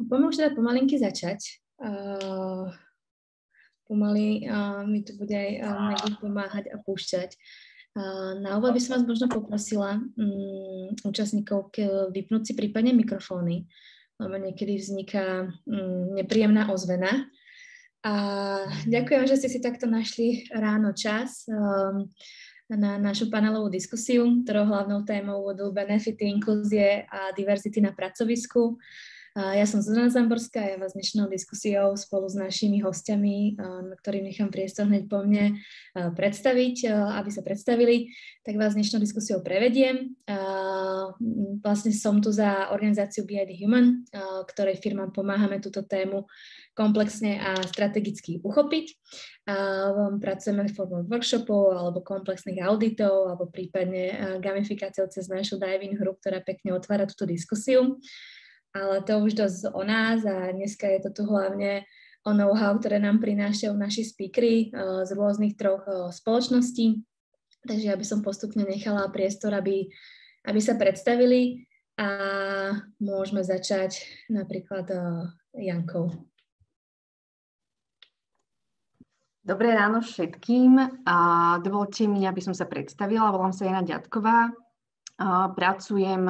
Poďme už teda pomalinky začať. Pomaly mi tu bude aj Maggie pomáhať a púšťať. Na úvod by som vás možno poprosila účastníkov vypnúť si prípadne mikrofóny, lebo niekedy vzniká nepríjemná ozvena. A ďakujem, že ste si takto našli ráno čas na našu panelovú diskusiu, ktorou hlavnou témou budú benefity, inklúzie a diverzity na pracovisku. Ja som Zuzana Zamborská, ja vás dnešnou diskusiou spolu s našimi hostiami, ktorým nechám priestor hneď po mne predstaviť, aby sa predstavili, tak vás dnešnou diskusiou prevediem. Vlastne som tu za organizáciu Be ID Human, ktorej firmám pomáhame túto tému komplexne a strategicky uchopiť. Pracujeme formou workshopov alebo komplexných auditov alebo prípadne gamifikáciou cez našu dive-in hru, ktorá pekne otvára túto diskusiu. Ale to už dosť o nás a dneska je to tu hlavne o know-how, ktoré nám prinášajú naši speakery z rôznych troch spoločností. Takže ja by som postupne nechala priestor, aby sa predstavili a môžeme začať napríklad Jankou. Dobré ráno všetkým. Dovolte mi, aby som sa predstavila. Volám sa Jana Ďatková. Pracujem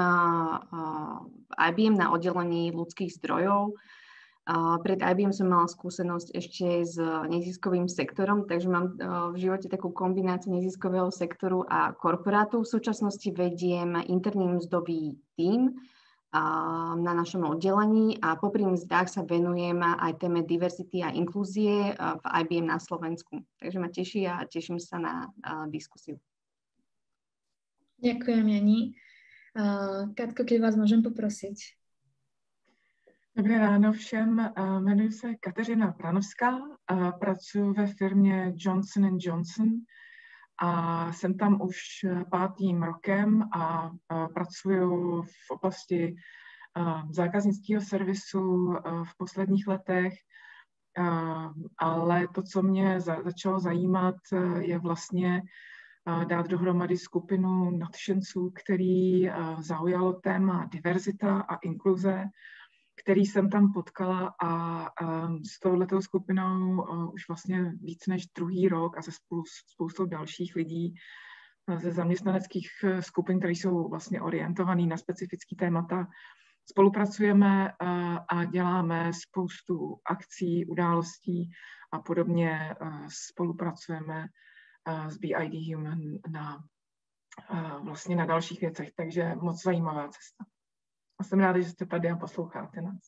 v IBM na oddelení ľudských zdrojov. Pred IBM som mala skúsenosť ešte s neziskovým sektorom, takže mám v živote takú kombináciu neziskového sektoru a korporátu. V súčasnosti vediem interný mzdový tím na našom oddelení a popri mzdách sa venujem aj téme diverzity a inklúzie v IBM na Slovensku. Takže ma teší a teším sa na diskusiu. Ďakujem, Jani. Katko, keď vás môžem poprosiť. Dobré ráno všem. Jmenuji se Kateřina Pranovská, pracuji ve firmě Johnson & Johnson a jsem tam už 5. rokem a pracuji v oblasti zákaznického servisu v posledních letech, ale to, co mě začalo zajímat, je vlastně dát dohromady skupinu nadšenců, který zaujalo téma diverzita a inkluze, který jsem tam potkala a s touhletou skupinou už vlastně víc než 2. rok a se spoustou dalších lidí ze zaměstnaneckých skupin, které jsou vlastně orientované na specifické témata, spolupracujeme a děláme spoustu akcí, událostí a podobně spolupracujeme s Be ID Human vlastně na dalších věcech, takže moc zajímavá cesta. A jsem ráda, že jste tady a posloucháte nás.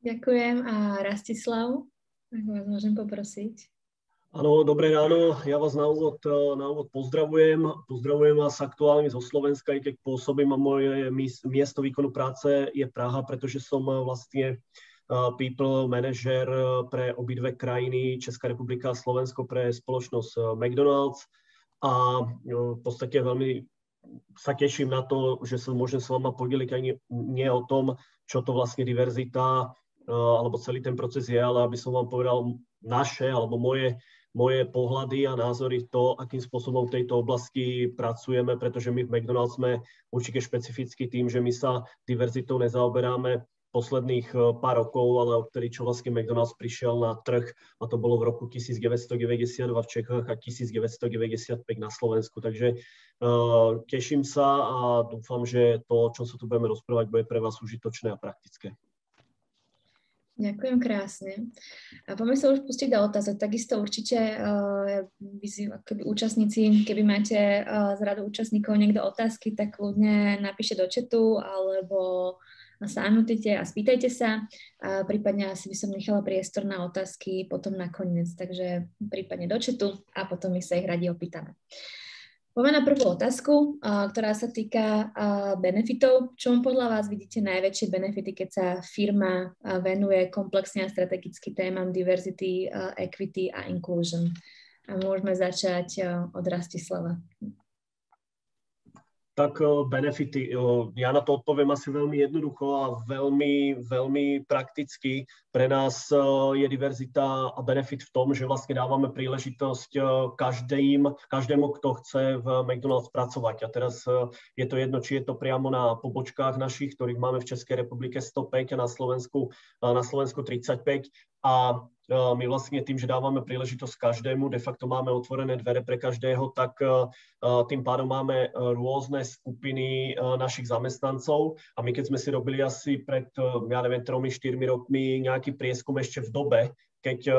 Ďakujem. A Rastislav, ak vás môžem poprosiť. Áno, dobré ráno. Ja vás na úvod pozdravujem. Pozdravujem vás aktuálne zo Slovenska, i keď pôsobím a moje miesto výkonu práce je Praha, pretože som vlastne people manager pre obidve krajiny, Česká republika a Slovensko, pre spoločnosť McDonald's. A v podstate veľmi sa teším na to, že sa môžem s vama podeliť aj nie o tom, čo to vlastne diverzita alebo celý ten proces je, ale aby som vám povedal naše alebo moje pohľady a názory to, akým spôsobom v tejto oblasti pracujeme, pretože my v McDonald's sme určite špecificky tým, že my sa diverzitou nezaoberáme posledných pár rokov, ale odtedy, čo vlastne McDonald's prišiel na trh, a to bolo v roku 1992 v Čechách a 1995 na Slovensku. Takže teším sa a dúfam, že to, o čom sa tu budeme rozprávať, bude pre vás užitočné a praktické. Ďakujem krásne. A poďme sa už pustiť do otázok. Takisto určite účastníci, keby máte z radu účastníkov niekto otázky, tak ľudne napíšte do chatu alebo sa anotujte a spýtajte sa. A prípadne asi by som nechala priestor na otázky potom nakoniec, takže prípadne do chatu a potom my sa ich radi opýtame. Poďme na prvú otázku, ktorá sa týka benefitov. Čom podľa vás vidíte najväčšie benefity, keď sa firma venuje komplexne a strategicky témam diversity, equity a inclusion? A môžeme začať od Rastislava. Tak benefity. Ja na to odpoviem asi veľmi jednoducho a veľmi, veľmi prakticky. Pre nás je diverzita a benefit v tom, že vlastne dávame príležitosť každému, kto chce v McDonald's pracovať. A teraz je to jedno, či je to priamo na pobočkách našich, ktorých máme v Českej republike 105 a na Slovensku 35. A my vlastne tým, že dávame príležitosť každému, de facto máme otvorené dvere pre každého, tak tým pádom máme rôzne skupiny našich zamestnancov a my keď sme si robili asi pred, 3-4 rokmi nejaký prieskum ešte v dobe, keď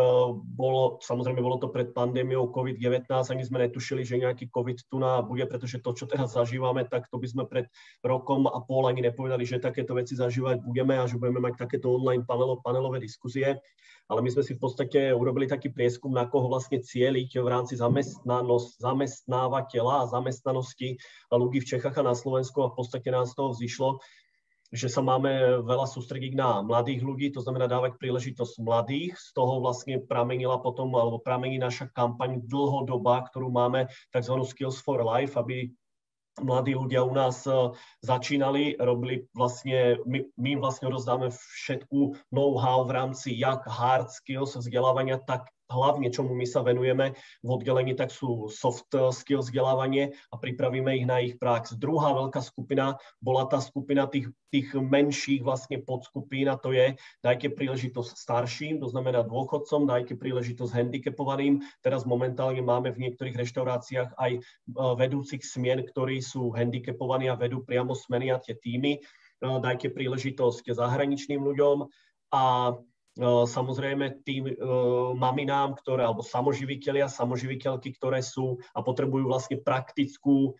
samozrejme bolo to pred pandémiou COVID-19, ani sme netušili, že nejaký COVID tu bude, pretože to, čo teraz zažívame, tak to by sme pred rokom a pol ani nepovedali, že takéto veci zažívať budeme a že budeme mať takéto online panelové diskuzie. Ale my sme si v podstate urobili taký prieskum, na koho vlastne cieliť v rámci zamestnávateľa a zamestnanosti ľudí v Čechách a na Slovensku a v podstate nás z toho vzýšlo, že sa máme veľa sústrediť na mladých ľudí, to znamená dávať príležitosť mladých. Z toho vlastne pramení naša kampaň dlhodobá, ktorú máme, tzv. Skills for Life, aby mladí ľudia u nás začínali, robili vlastne, my vlastne rozdáme všetku know-how v rámci jak hard skills vzdelávania, tak hlavne, čomu my sa venujeme v oddelení, tak sú soft skills vzdelávanie a pripravíme ich na ich prax. Druhá veľká skupina bola tá skupina tých menších vlastne podskupín a to je dajte príležitosť starším, to znamená dôchodcom, dajte príležitosť handicapovaným. Teraz momentálne máme v niektorých reštauráciách aj vedúcich smien, ktorí sú handicapovaní a vedú priamo smeny a tie týmy. Dajte príležitosť zahraničným ľuďom a samozrejme tým maminám, alebo samoživiteľky, ktoré sú a potrebujú vlastne praktickú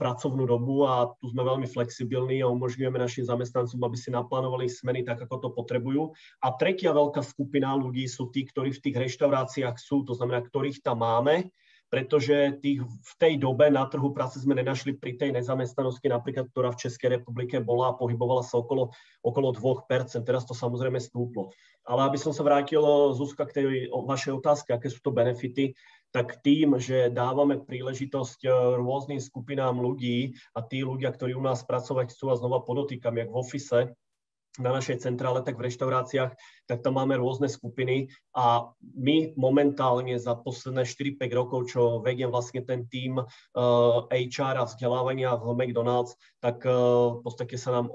pracovnú dobu a tu sme veľmi flexibilní a umožňujeme našim zamestnancom, aby si naplánovali smeny tak, ako to potrebujú. A tretia veľká skupina ľudí sú tí, ktorí v tých reštauráciách sú, to znamená, ktorých tam máme, pretože v tej dobe na trhu práce sme nenašli pri tej nezamestnanosti, napríklad, ktorá v Českej republike bola a pohybovala sa okolo 2%. Teraz to samozrejme stúplo. Ale aby som sa vrátil, Zuzka, k tej vašej otázke, aké sú to benefity, tak tým, že dávame príležitosť rôznym skupinám ľudí a tí ľudia, ktorí u nás pracovať chcú, a znova podotýkam, jak v office, na našej centrále, tak v reštauráciách, tak tam máme rôzne skupiny a my momentálne za posledné 4-5 rokov, čo vediem vlastne ten tím HR a vzdelávania v McDonald's, tak v podstate sa nám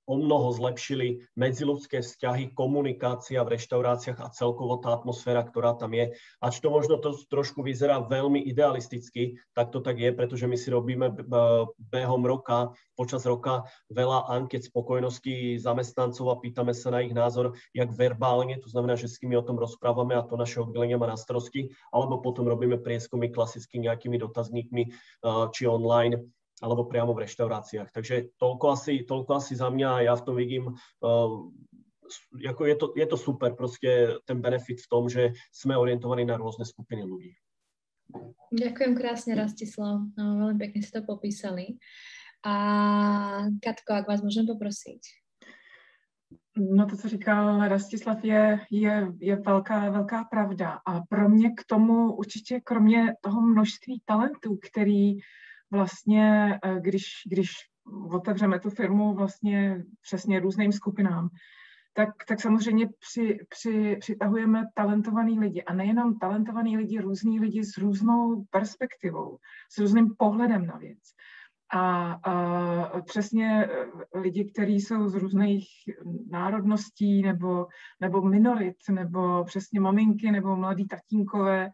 o mnoho zlepšili medziľudské vzťahy, komunikácia v reštauráciách a celkovo tá atmosféra, ktorá tam je. Ač to možno trošku vyzerá veľmi idealisticky, tak to tak je, pretože my si robíme behom roka, počas roka veľa anket spokojnosti zamestnancov a pýtame sa na ich názor, jak verbálne, to znamená, že s nimi o tom rozprávame a to naše oddelenie má na starosti, alebo potom robíme prieskumy klasicky nejakými dotazníkmi či online, alebo priamo v reštauráciách. Takže toľko asi za mňa. Ja v tom vidím, je to super, proste ten benefit v tom, že sme orientovaní na rôzne skupiny ľudí. Ďakujem krásne, Rastislav. Veľmi pekne ste to popísali. A Katko, ak vás môžem poprosiť. No to, co říkal Rastislav, je velká pravda. A pro mě k tomu určitě, kromě toho množství talentů, který vlastně, když otevřeme tu firmu vlastně přesně různým skupinám, tak samozřejmě přitahujeme talentovaný lidi. A nejenom talentovaný lidi, různí lidi s různou perspektivou, s různým pohledem na věc. A přesně lidi, kteří jsou z různých národností nebo minorit, nebo přesně maminky, nebo mladí tatínkové,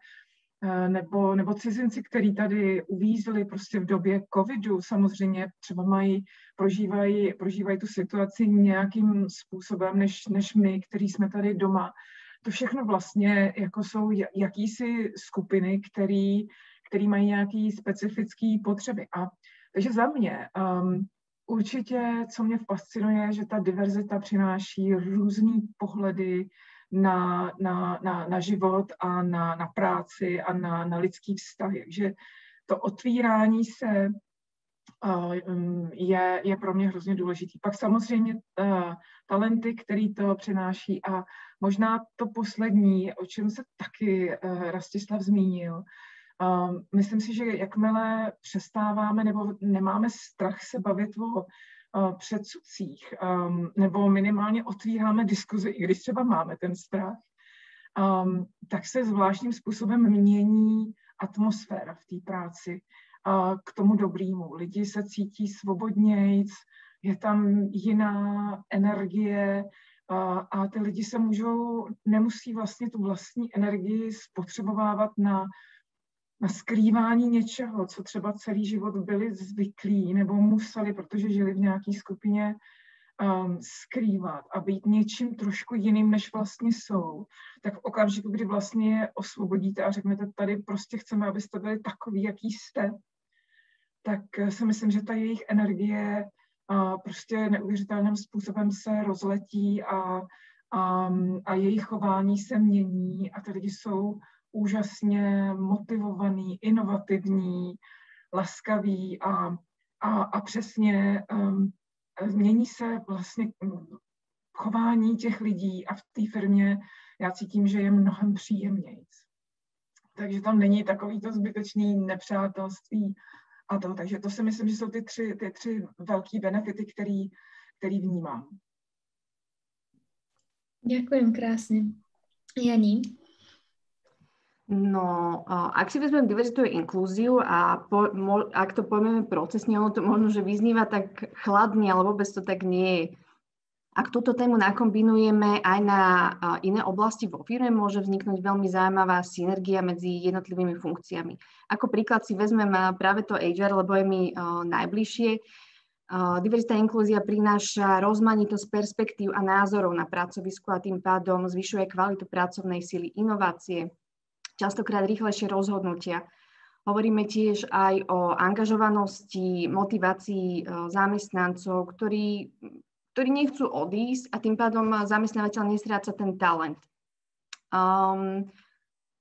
nebo cizinci, kteří tady uvízli prostě v době covidu, samozřejmě třeba prožívají tu situaci nějakým způsobem, než my, kteří jsme tady doma. To všechno vlastně jako jsou jakýsi skupiny, který mají nějaký specifický potřeby. Takže za mě určitě, co mě fascinuje, že ta diverzita přináší různý pohledy na život a na práci a na lidský vztahy. Takže to otvírání se je pro mě hrozně důležitý. Pak samozřejmě talenty, který to přináší a možná to poslední, o čem se taky Rastislav zmínil, Myslím si, že jakmile přestáváme nebo nemáme strach se bavit o předsudcích, nebo minimálně otvíráme diskuzi, i když třeba máme ten strach, tak se zvláštním způsobem mění atmosféra v té práci k tomu dobrýmu. Lidi se cítí svobodnějc, je tam jiná energie a ty lidi se nemusí vlastně tu vlastní energii spotřebovávat na skrývání něčeho, co třeba celý život byli zvyklí nebo museli, protože žili v nějaké skupině, skrývat a být něčím trošku jiným, než vlastně jsou. Tak v okamžiku, kdy vlastně je osvobodíte a řeknete, tady prostě chceme, abyste byli takový, jaký jste, tak si myslím, že ta jejich energie prostě neuvěřitelným způsobem se rozletí a jejich chování se mění a ty lidi jsou úžasně motivovaný, inovativní, laskavý a přesně mění se vlastně chování těch lidí a v té firmě já cítím, že je mnohem příjemnějc. Takže tam není takový to zbytečný nepřátelství a to. Takže to si myslím, že jsou ty tři velký benefity, který vnímám. Ďakujem krásne. Jani? No, ak si vezmeme diverzitu a inklúziu a ak to pojmeme procesne, ono to možno, že vyzníva tak chladne, ale vôbec to tak nie je. Ak túto tému nakombinujeme aj na iné oblasti vo firme, môže vzniknúť veľmi zaujímavá synergia medzi jednotlivými funkciami. Ako príklad si vezmem práve to HR, lebo je mi najbližšie. Diverzita a inklúzia prináša rozmanitosť perspektív a názorov na pracovisku a tým pádom zvyšuje kvalitu pracovnej sily, inovácie, častokrát rýchlejšie rozhodnutia. Hovoríme tiež aj o angažovanosti, motivácii zamestnancov, ktorí nechcú odísť a tým pádom zamestnávateľ nestráca ten talent.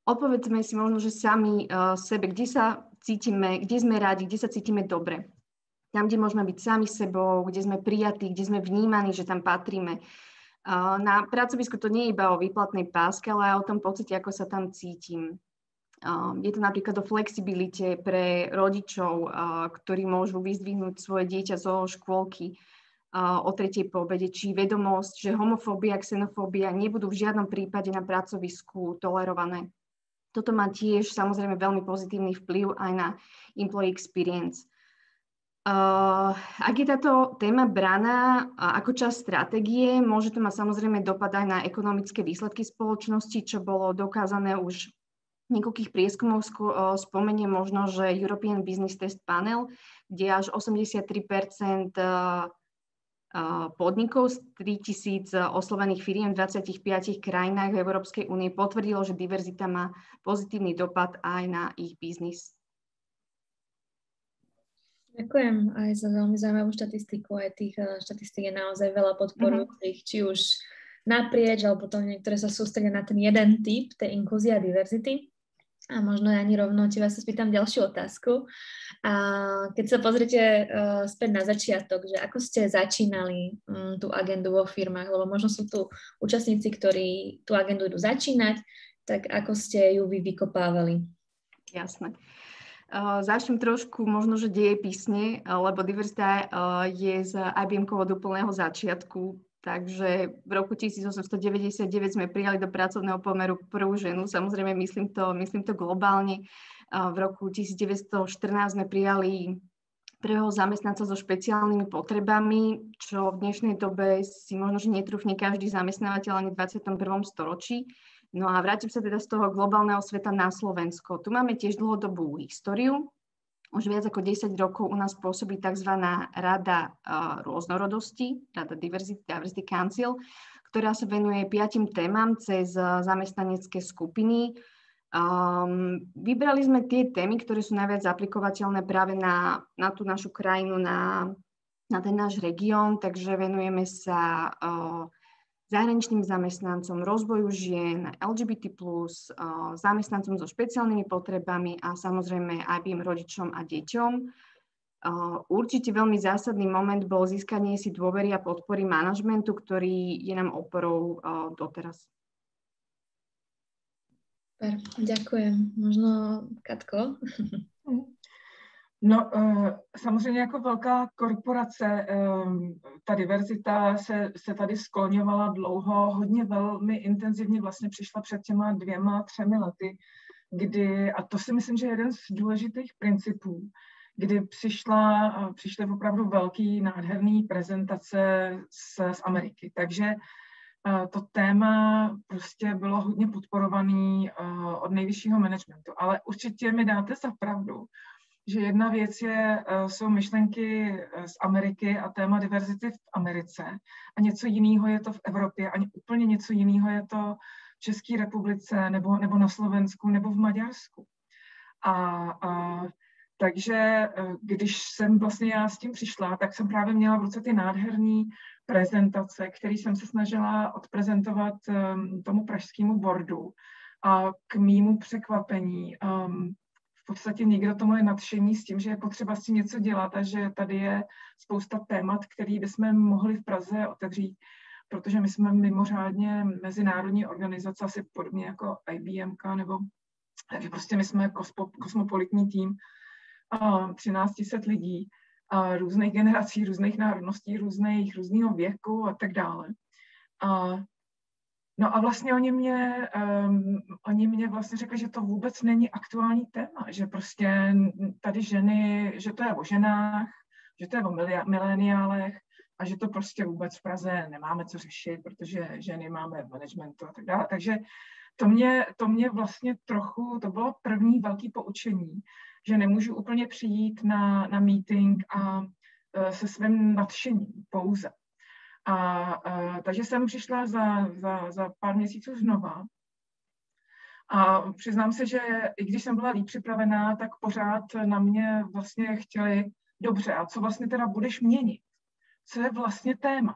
Odpovedzme si možno, že sami sebe, kde sa cítime, kde sme rádi, kde sa cítime dobre. Tam, kde môžeme byť sami sebou, kde sme prijatí, kde sme vnímaní, že tam patríme. Na pracovisku to nie je iba o výplatnej páske, ale aj o tom pocite, ako sa tam cítim. Je to napríklad o flexibilite pre rodičov, ktorí môžu vyzdvihnúť svoje dieťa zo škôlky o 3:00 po obede, či vedomosť, že homofóbia, xenofóbia nebudú v žiadnom prípade na pracovisku tolerované. Toto má tiež samozrejme veľmi pozitívny vplyv aj na employee experience. Ak je táto téma braná ako časť stratégie, môže to mať samozrejme dopad aj na ekonomické výsledky spoločnosti, čo bolo dokázané už niekoľkých prieskumov. Spomeniem možno, že European Business Test Panel, kde až 83% podnikov z 3000 oslovených firiem v 25 krajinách v Európskej únie potvrdilo, že diverzita má pozitívny dopad aj na ich biznis. Ďakujem aj za veľmi zaujímavú štatistiku. Aj tých štatistík je naozaj veľa podporujúcich, či už naprieč, alebo potom niektoré sa sústredia na ten jeden typ tej inklúzie a diverzity. A možno ja ani rovno teba sa spýtam ďalšiu otázku. A keď sa pozrite späť na začiatok, že ako ste začínali tú agendu vo firmách, lebo možno sú tu účastníci, ktorí tú agendu idú začínať, tak ako ste ju vy vykopávali? Jasné. Začnem trošku možno, že dejepisne, lebo diverzita je z IBM-kovo od úplného začiatku. Takže v roku 1899 sme prijali do pracovného pomeru prvú ženu. Samozrejme, myslím to globálne. V roku 1914 sme prijali prvého zamestnanca so špeciálnymi potrebami, čo v dnešnej dobe si možno, že netrúfne každý zamestnávateľ ani v 21. storočí. No a vrátim sa teda z toho globálneho sveta na Slovensko. Tu máme tiež dlhodobú históriu. Už viac ako 10 rokov u nás pôsobí tzv. Rada rôznorodosti, Rada Diversity Council, ktorá sa venuje 5 témam cez zamestnanecké skupiny. Vybrali sme tie témy, ktoré sú najviac aplikovateľné práve na tú našu krajinu, na ten náš región, takže venujeme sa zahraničným zamestnancom, rozvoju žien, LGBT+, zamestnancom so špeciálnymi potrebami a samozrejme aj IBM rodičom a deťom. Určite veľmi zásadný moment bol získanie si dôvery a podpory manažmentu, ktorý je nám oporou doteraz. Super, ďakujem. Možno Katko? No, samozřejmě jako velká korporace, ta diverzita se tady skloňovala dlouho, hodně velmi intenzivně vlastně přišla před těma 2-3 lety, a to si myslím, že je jeden z důležitých principů, kdy přišly opravdu velký, nádherný prezentace z Ameriky. Takže to téma prostě bylo hodně podporované od nejvyššího managementu. Ale určitě mi dáte za pravdu, že jedna věc jsou myšlenky z Ameriky a téma diverzity v Americe a něco jiného je to v Evropě a úplně něco jiného je to v České republice nebo na Slovensku nebo v Maďarsku. Takže když jsem vlastně já s tím přišla, tak jsem právě měla v ruce ty nádherné prezentace, které jsem se snažila odprezentovat tomu pražskému boardu. A k mému překvapení v podstatě nikdo to moje nadšení s tím, že je potřeba s tím něco dělat a že tady je spousta témat, které bychom mohli v Praze otevřít, protože my jsme mimořádně mezinárodní organizace, asi podobně jako IBM, takže prostě my jsme kosmopolitní tým, 1300 lidí, různých generací, různých národností, různého věku a tak dále. No a vlastně oni mě vlastně řekli, že to vůbec není aktuální téma, že prostě tady ženy, že to je o ženách, že to je o mileniálech a že to prostě vůbec v Praze nemáme co řešit, protože ženy máme v managementu a tak dále. Takže to mě vlastně trochu, to bylo první velké poučení, že nemůžu úplně přijít na meeting a se svým nadšením pouze. Takže jsem přišla za pár měsíců znova a přiznám se, že i když jsem byla líp připravená, tak pořád na mě vlastně chtěli, dobře, a co vlastně teda budeš měnit? Co je vlastně téma?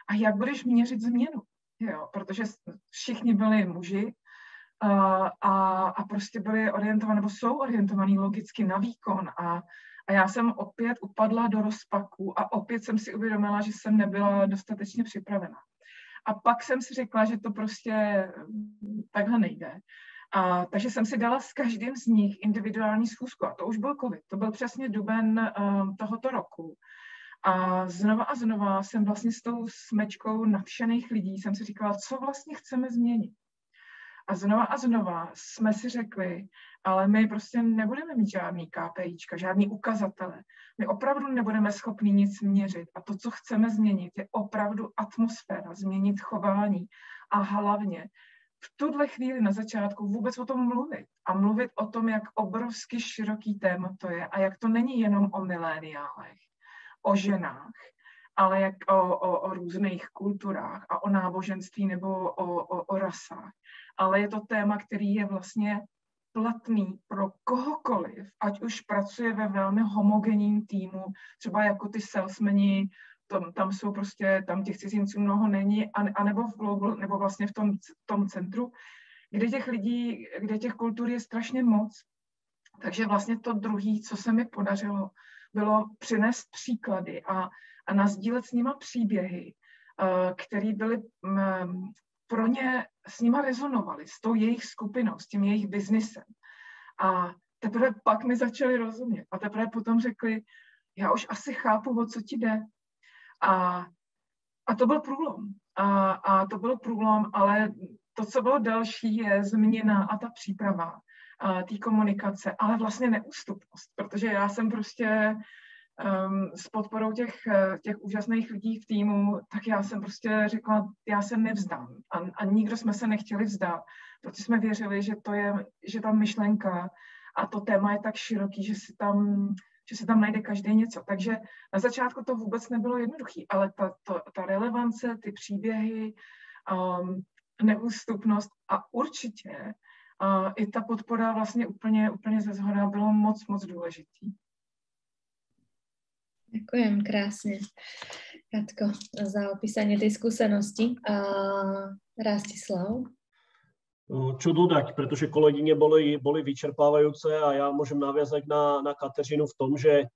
A jak budeš měřit změnu? Jo, protože všichni byli muži a prostě byli orientovaní, nebo jsou orientovaní logicky na výkon a já jsem opět upadla do rozpaku a opět jsem si uvědomila, že jsem nebyla dostatečně připravená. A pak jsem si řekla, že to prostě takhle nejde. Takže jsem si dala s každým z nich individuální schůzku. A to už byl covid. To byl přesně duben tohoto roku. A znova jsem vlastně s tou smečkou nadšených lidí jsem si říkala, co vlastně chceme změnit. A znova jsme si řekli, ale my prostě nebudeme mít žádný KPIčka, žádný ukazatele. My opravdu nebudeme schopni nic měřit. A to, co chceme změnit, je opravdu atmosféra, změnit chování. A hlavně v tuhle chvíli na začátku vůbec o tom mluvit. A mluvit o tom, jak obrovsky široký téma to je a jak to není jenom o mileniálech, o ženách, ale jak o různých kulturách a o náboženství nebo o rasách. Ale je to téma, který je vlastně platný pro kohokoliv, ať už pracuje ve velmi homogenním týmu, třeba jako ty salesmeni, tam jsou prostě, tam těch cizinců mnoho není, anebo v global, nebo vlastně v tom centru, kde těch lidí, kde těch kultur je strašně moc. Takže vlastně to druhé, co se mi podařilo, bylo přinést příklady a nasdílet s nima příběhy, které byly pro ně, s nima rezonovaly, s tou jejich skupinou, s tím jejich biznisem. A teprve pak mi začali rozumět. A teprve potom řekli, já už asi chápu, o co ti jde. A to byl průlom. A to byl průlom, ale to, co bylo další, je změna a ta příprava té komunikace, ale vlastně neústupnost, protože já jsem prostě s podporou těch úžasných lidí v týmu, tak já jsem prostě řekla, já se nevzdám. A nikdo jsme se nechtěli vzdát, protože jsme věřili, že ta myšlenka a to téma je tak široký, že se tam najde každý něco. Takže na začátku to vůbec nebylo jednoduché, ale ta relevance, ty příběhy, neústupnost a určitě i ta podpora vlastně úplně ze zhora bylo moc důležitý. Ďakujem krásne, Katko, za opísanie tej skúsenosti. Rastislav? Čo dodať, pretože kolegyne boli vyčerpávajúce a ja môžem naviazať na Kateřinu v tom, že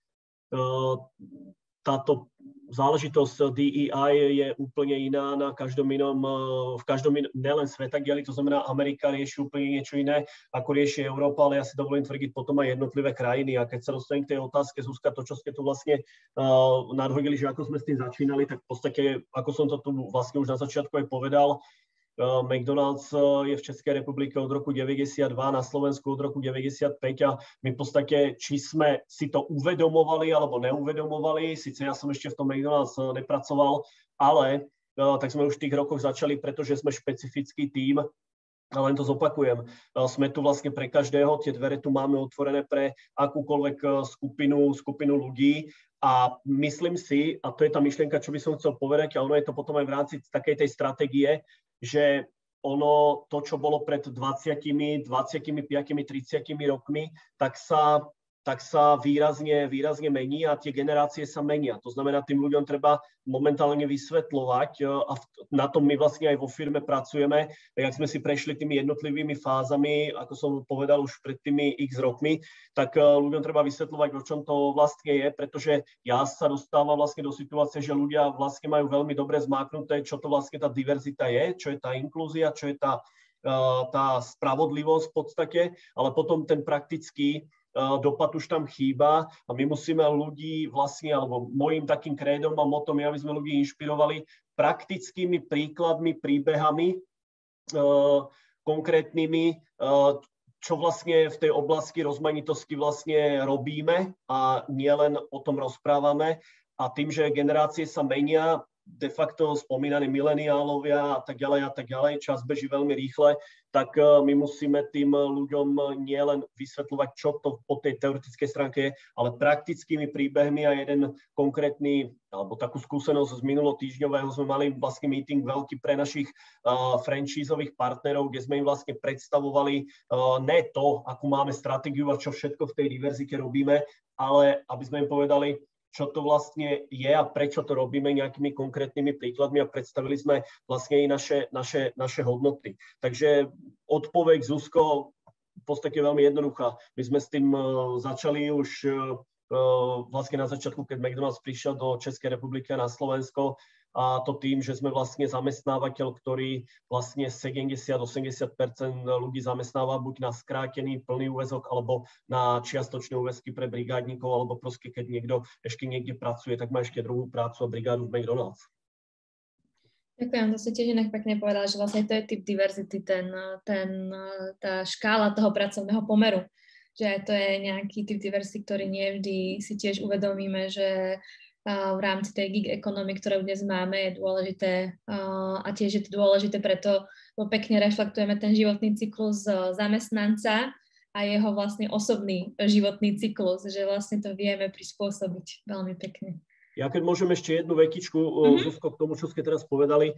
táto záležitosť DEI je úplne iná na každom inom, nelen svetagiali, to znamená Amerika rieši úplne niečo iné, ako rieši Európa, ale ja si dovolím tvrdiť potom aj jednotlivé krajiny. A keď sa dostanem k tej otázke, Zuzka, to, čo ste tu vlastne nadhodili, že ako sme s tým začínali, tak v podstate, ako som to tu vlastne už na začiatku aj povedal, McDonald's je v Českej republike od roku 92, na Slovensku od roku 95 a my v podstate, či sme si to uvedomovali alebo neuvedomovali, síce ja som ešte v tom McDonald's nepracoval, ale tak sme už v tých rokoch začali, pretože sme špecifický tím. A len to zopakujem, sme tu vlastne pre každého, tie dvere tu máme otvorené pre akúkoľvek skupinu ľudí a myslím si, a to je tá myšlienka, čo by som chcel povedať, a ono je to potom aj v rámci takej tej stratégie, že ono, to, čo bolo pred 20, 25, 30 rokmi, tak sa výrazne mení a tie generácie sa menia. To znamená, tým ľuďom treba momentálne vysvetľovať a na tom my vlastne aj vo firme pracujeme. Jak sme si prešli tými jednotlivými fázami, ako som povedal už pred tými x rokmi, tak ľuďom treba vysvetľovať, o čom to vlastne je, pretože ja sa dostávam vlastne do situácie, že ľudia vlastne majú veľmi dobre zmáknuté, čo to vlastne tá diverzita je, čo je tá inklúzia, čo je tá spravodlivosť v podstate, ale potom ten praktický dopad už tam chýba a my musíme ľudí vlastne, alebo môjim takým krédom a motom je, aby sme ľudí inšpirovali praktickými príkladmi, príbehami konkrétnymi, čo vlastne v tej oblasti rozmanitosti vlastne robíme a nielen o tom rozprávame. A tým, že generácie sa menia, de facto spomínaní mileniálovia a tak ďalej, čas beží veľmi rýchle, tak my musíme tým ľuďom nielen vysvetľovať, čo to po tej teoretickej stránke je, ale praktickými príbehmi a jeden konkrétny, alebo takú skúsenosť z minulotýždňového sme mali vlastne meeting veľký pre našich franchízových partnerov, kde sme im vlastne predstavovali ne to, akú máme stratégiu a čo všetko v tej diverzite robíme, ale aby sme im povedali, čo to vlastne je a prečo to robíme nejakými konkrétnymi príkladmi a predstavili sme vlastne i naše hodnoty. Takže odpoveď, Zuzko, v podstate veľmi jednoduchá. My sme s tým začali už vlastne na začiatku, keď McDonald's prišiel do Českej republiky a na Slovensko, a to tým, že sme vlastne zamestnávateľ, ktorý vlastne 70-80% ľudí zamestnáva buď na skrátený plný úväzok alebo na čiastočné úväzky pre brigádnikov, alebo proste keď niekto ešte niekde pracuje, tak má ešte druhú prácu a brigádu v McDonald's. Ďakujem, to ste tiež inak pekne povedala, že vlastne to je typ diverzity, tá škála toho pracovného pomeru. Že to je nejaký typ diverzity, ktorý nie vždy si tiež uvedomíme, že v rámci tej gig economy, ktorú dnes máme, je dôležité a tiež je to dôležité preto, lebo pekne reflektujeme ten životný cyklus zamestnanca a jeho vlastne osobný životný cyklus, že vlastne to vieme prispôsobiť veľmi pekne. Ja keď môžem ešte jednu vetičku, Zuzko, k tomu, čo ste teraz povedali,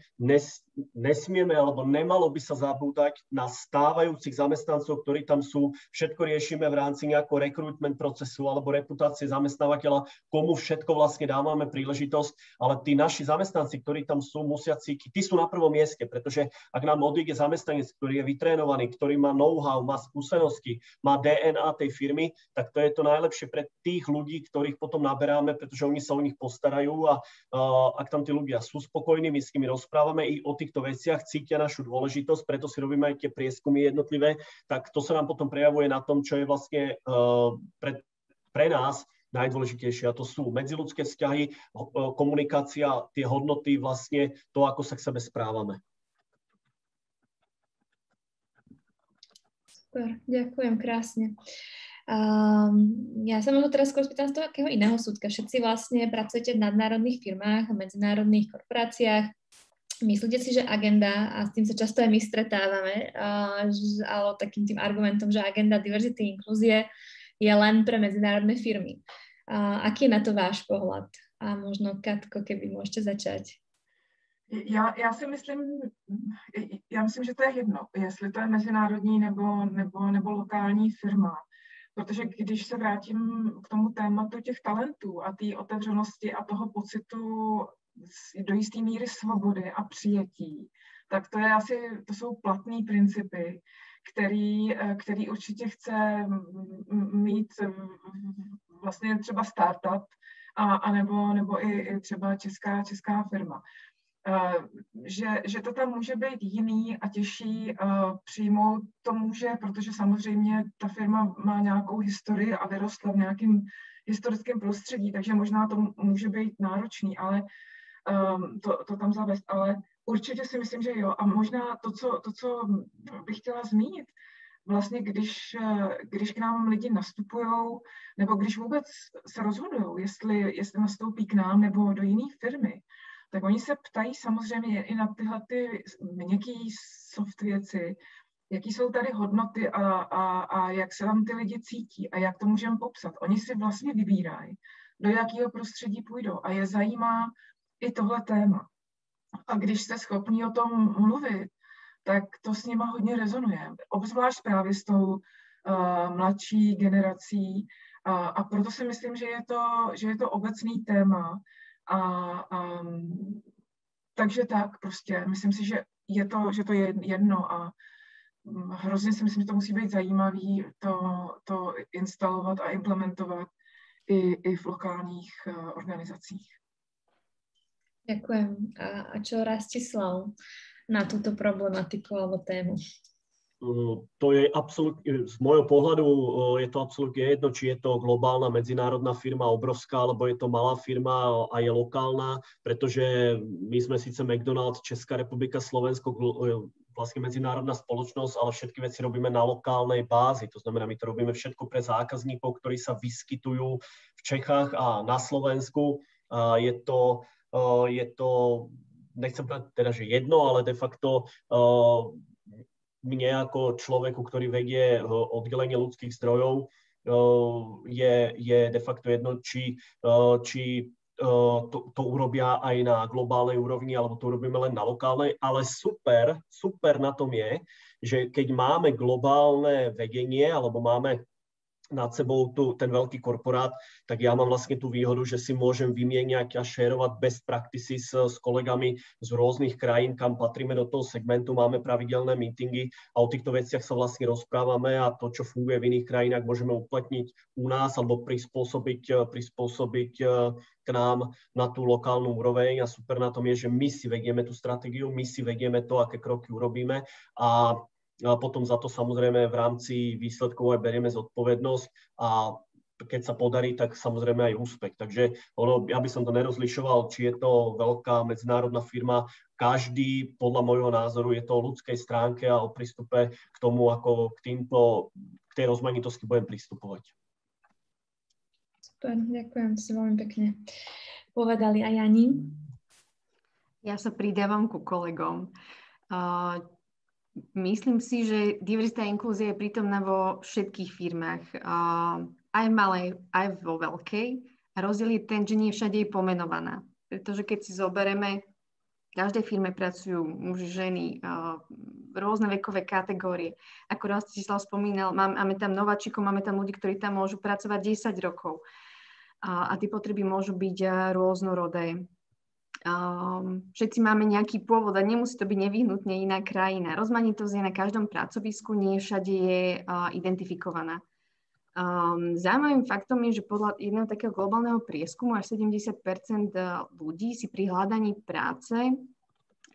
nesmieme, alebo nemalo by sa zabúdať na stávajúcich zamestnancov, ktorí tam sú. Všetko riešime v rámci nejakého rekrutment procesu alebo reputácie zamestnávateľa, komu všetko vlastne dávame príležitosť, ale tí naši zamestnanci, ktorí tam sú, musia cítiť, tí sú na prvom mieste, pretože ak nám odíde zamestnanec, ktorý je vytrénovaný, ktorý má know-how, má skúsenosti, má DNA tej firmy, tak to je to najlepšie pre tých ľudí, ktorých potom naberáme, pretože oni sa o nich postarajú a ak tam tí ľudia sú spokojní, my s nimi rozprávame i o týchto veciach, cítia našu dôležitosť, preto si robíme aj tie prieskumy jednotlivé, tak to sa nám potom prejavuje na tom, čo je vlastne pre nás najdôležitejšie. A to sú medziľudské vzťahy, komunikácia, tie hodnoty, vlastne to, ako sa k sebe správame. Super, ďakujem krásne. Ja sa možno teraz skôr spýtam z toho akého iného súdka. Všetci vlastne pracujete v nadnárodných firmách a medzinárodných korporáciách. Myslíte si, že agenda, a s tým sa často aj my stretávame, ale takým tým argumentom, že agenda diverzity, inklúzie je len pre medzinárodné firmy. Aký je na to váš pohľad? A možno, Katko, keby môžete začať. Já myslím, že to je jedno, jestli to je mezinárodní nebo lokální firma. Protože když se vrátím k tomu tématu těch talentů a té otevřenosti a toho pocitu do jisté míry svobody a přijetí, tak to jsou platné principy, který určitě chce mít vlastně třeba startup a nebo i třeba česká firma. Že to tam může být jiný a těžší přijmout, to může, protože samozřejmě ta firma má nějakou historii a vyrostla v nějakém historickém prostředí, takže možná to může být náročný, ale to tam zavést, ale určitě si myslím, že jo. A možná to, co bych chtěla zmínit, vlastně když k nám lidi nastupují, nebo když vůbec se rozhodují, jestli nastoupí k nám nebo do jiné firmy, tak oni se ptají samozřejmě i na tyhle ty měkký soft věci, jaký jsou tady hodnoty a jak se tam ty lidi cítí a jak to můžeme popsat. Oni si vlastně vybírají, do jakého prostředí půjdou a je zajímá i tohle téma. A když jste schopní o tom mluvit, tak to s nima hodně rezonuje. Obzvlášť právě s tou mladší generací. A proto si myslím, že je to obecný téma. Takže tak prostě. Myslím si, že to je jedno a hrozně si myslím, že to musí být zajímavý to instalovat a implementovat i v lokálních organizacích. Ďakujem. A čo Rastislav na túto problematiku alebo tému? To je absolútne, z môjho pohľadu je to absolútne jedno, či je to globálna medzinárodná firma, obrovská, alebo je to malá firma a je lokálna, pretože my sme síce McDonald's, Česká republika, Slovensko, vlastne medzinárodná spoločnosť, ale všetky veci robíme na lokálnej bázi. To znamená, my to robíme všetko pre zákazníkov, ktorí sa vyskytujú v Čechách a na Slovensku. Je to, nechcem povedať teda, že jedno, ale de facto mne ako človeku, ktorý vedie oddelenie ľudských zdrojov, je de facto jedno, či to urobia aj na globálnej úrovni, alebo to urobíme len na lokálnej, ale super na tom je, že keď máme globálne vedenie, alebo máme nad sebou ten veľký korporát, tak ja mám vlastne tú výhodu, že si môžem vymieňať a šerovať best practices s kolegami z rôznych krajín, kam patríme do toho segmentu, máme pravidelné meetingy a o týchto veciach sa vlastne rozprávame a to, čo funguje v iných krajinách, môžeme uplatniť u nás alebo prispôsobiť k nám na tú lokálnu úroveň a super na tom je, že my si vedieme tú stratégiu, my si vedieme to, aké kroky urobíme a potom za to samozrejme v rámci výsledkov aj berieme zodpovednosť a keď sa podarí, tak samozrejme aj úspech. Takže ja by som to nerozlišoval, či je to veľká medzinárodná firma. Každý, podľa môjho názoru, je to o ľudskej stránke a o prístupe k tomu, ako k tej rozmanitosti budem pristupovať. Super, ďakujem, si veľmi pekne povedali. A Jani? Ja sa pridávam ku kolegom. Myslím si, že diverzita a inklúzia je prítomná vo všetkých firmách, aj v malej, aj vo veľkej. A rozdiel je ten, že nie všade je pomenovaná. Pretože keď si zoberieme, v každej firme pracujú muži, ženy, rôzne vekové kategórie. Ako Rastislav spomínal, máme tam nováčikov, máme tam ľudí, ktorí tam môžu pracovať 10 rokov. A tie potreby môžu byť rôznorodé. Všetci máme nejaký pôvod a nemusí to byť nevyhnutne iná krajina. Rozmanitosť je na každom pracovisku, nie všade je identifikovaná. Zaujímavým faktom je, že podľa jedného takého globálneho prieskumu až 70% ľudí si pri hľadaní práce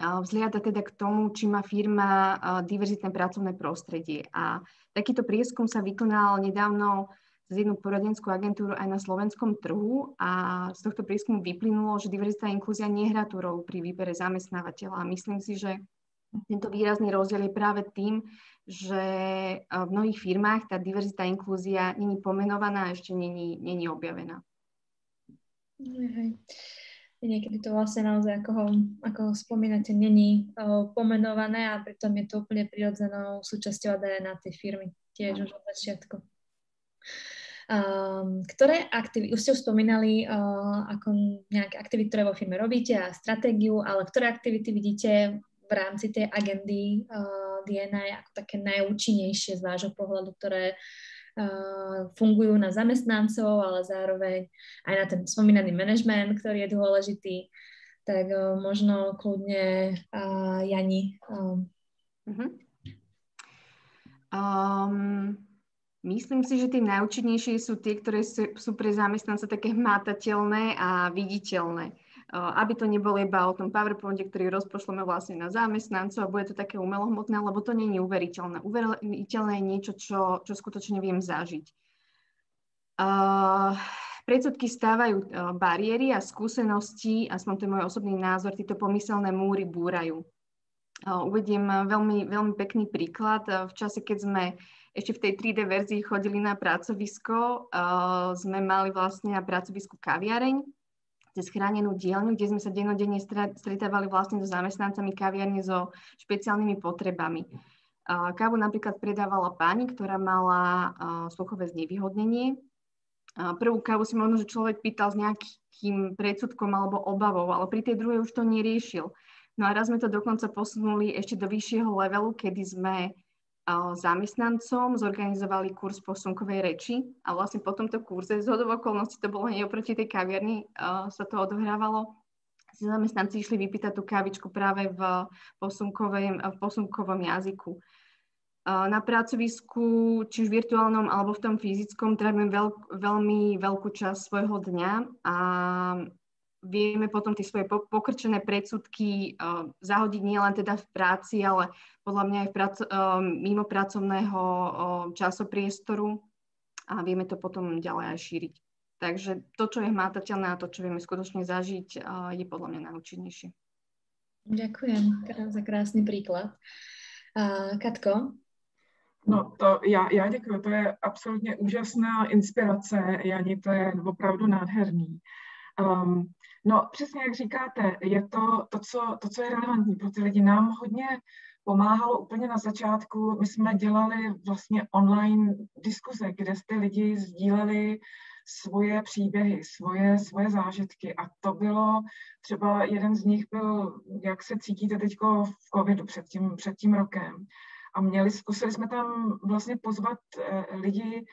vzhliada teda k tomu, či má firma diverzitné pracovné prostredie. A takýto prieskum sa vykonal nedávno z jednu poradenskú agentúru aj na slovenskom trhu a z tohto prieskumu vyplynulo, že diverzita a inklúzia nehrá tú rolu pri výbere zamestnávateľa. A myslím si, že tento výrazný rozdiel je práve tým, že v mnohých firmách tá diverzita a inklúzia není pomenovaná a ešte není objavená. Niekedy to vlastne naozaj, ako spomínate, není pomenované a pritom je to úplne prirodzenou súčasťou DNA tej firmy, tiež už od začiatku. Ktoré aktivity, už ste už spomínali ako nejaké aktivity, ktoré vo firme robíte a stratégiu, ale ktoré aktivity vidíte v rámci tej agendy DNA ako také najúčinnejšie z vášho pohľadu, ktoré fungujú na zamestnancov, ale zároveň aj na ten spomínaný management, ktorý je dôležitý. Tak možno kľudne Jani. Myslím si, že tie najúčinnejšie sú tie, ktoré sú pre zamestnanca také hmatateľné a viditeľné. Aby to nebolo iba o tom PowerPointe, ktorý rozpošleme vlastne na zamestnancov a bude to také umelohmotné, lebo to nie je uveriteľné. Uveriteľné je niečo, čo skutočne viem zažiť. Predsudky stávajú bariéry a skúsenosti, aspoň to je môj osobný názor, tieto pomyselné múry búrajú. Uvediem veľmi, veľmi pekný príklad. V čase, keď sme ešte v tej 3D verzii chodili na pracovisko, sme mali vlastne na pracovisku kaviareň, cez chránenú dielňu, kde sme sa dennodenne stretávali vlastne so zamestnancami kaviarne so špeciálnymi potrebami. Kávu napríklad predávala pani, ktorá mala sluchové znevýhodnenie. Prvú kávu si možno, že človek pýtal s nejakým predsudkom alebo obavou, ale pri tej druhej už to neriešil. No a raz sme to dokonca posunuli ešte do vyššieho levelu, kedy sme zamestnancom zorganizovali kurz posunkovej reči a vlastne po tomto kurze z hodou okolností to bolo hneď oproti tej kaviarni sa to odohrávalo. Zamestnanci išli vypýtať tú kávičku práve v posunkovom jazyku. Na pracovisku, či už virtuálnom alebo v tom fyzickom, trávime veľmi veľkú časť svojho dňa a vieme potom tie svoje pokrčené predsudky zahodiť nielen teda v práci, ale podľa mňa aj mimo pracovného časopriestoru a vieme to potom ďalej aj šíriť. Takže to, čo je hmatateľné a to, čo vieme skutočne zažiť, je podľa mňa najúčinnejšie. Ďakujem za krásný príklad. Katko? No, já děkuji, to je absolutně úžasná inspirace, Jani, to je opravdu nádherný. No, přesně jak říkáte, je to, co je relevantní pro ty lidi. Nám hodně pomáhalo úplně na začátku. My jsme dělali vlastně online diskuze, kde ty lidi sdíleli svoje příběhy, svoje zážitky. A to bylo, třeba jeden z nich byl, jak se cítíte teďko v covidu před tím rokem. A zkusili jsme tam vlastně pozvat lidi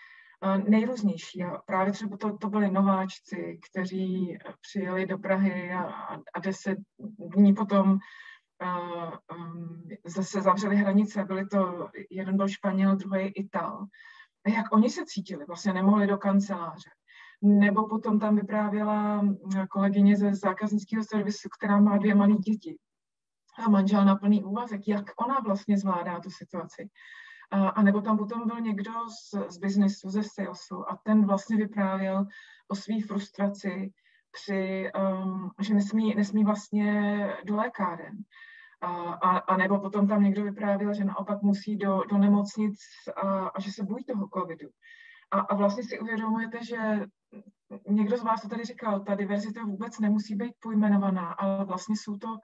nejrůznější. A právě třeba to byli nováčci, kteří přijeli do Prahy a 10 dní potom zase zavřeli hranice. Jeden byl Španěl, druhý Ital. A jak oni se cítili? Vlastně nemohli do kanceláře. Nebo potom tam vyprávěla kolegyně ze zákaznického servisu, která má 2 malé děti a manžel na plný úvazek, jak ona vlastně zvládá tu situaci. A nebo tam potom byl někdo z biznesu, ze salesu a ten vlastně vyprávěl o své frustraci že nesmí vlastně do lékáren. A nebo potom tam někdo vyprávěl, že naopak musí do nemocnic a že se bojí toho covidu. A vlastně si uvědomujete, že někdo z vás to tady říkal, ta diverzita vůbec nemusí být pojmenovaná, ale vlastně jsou to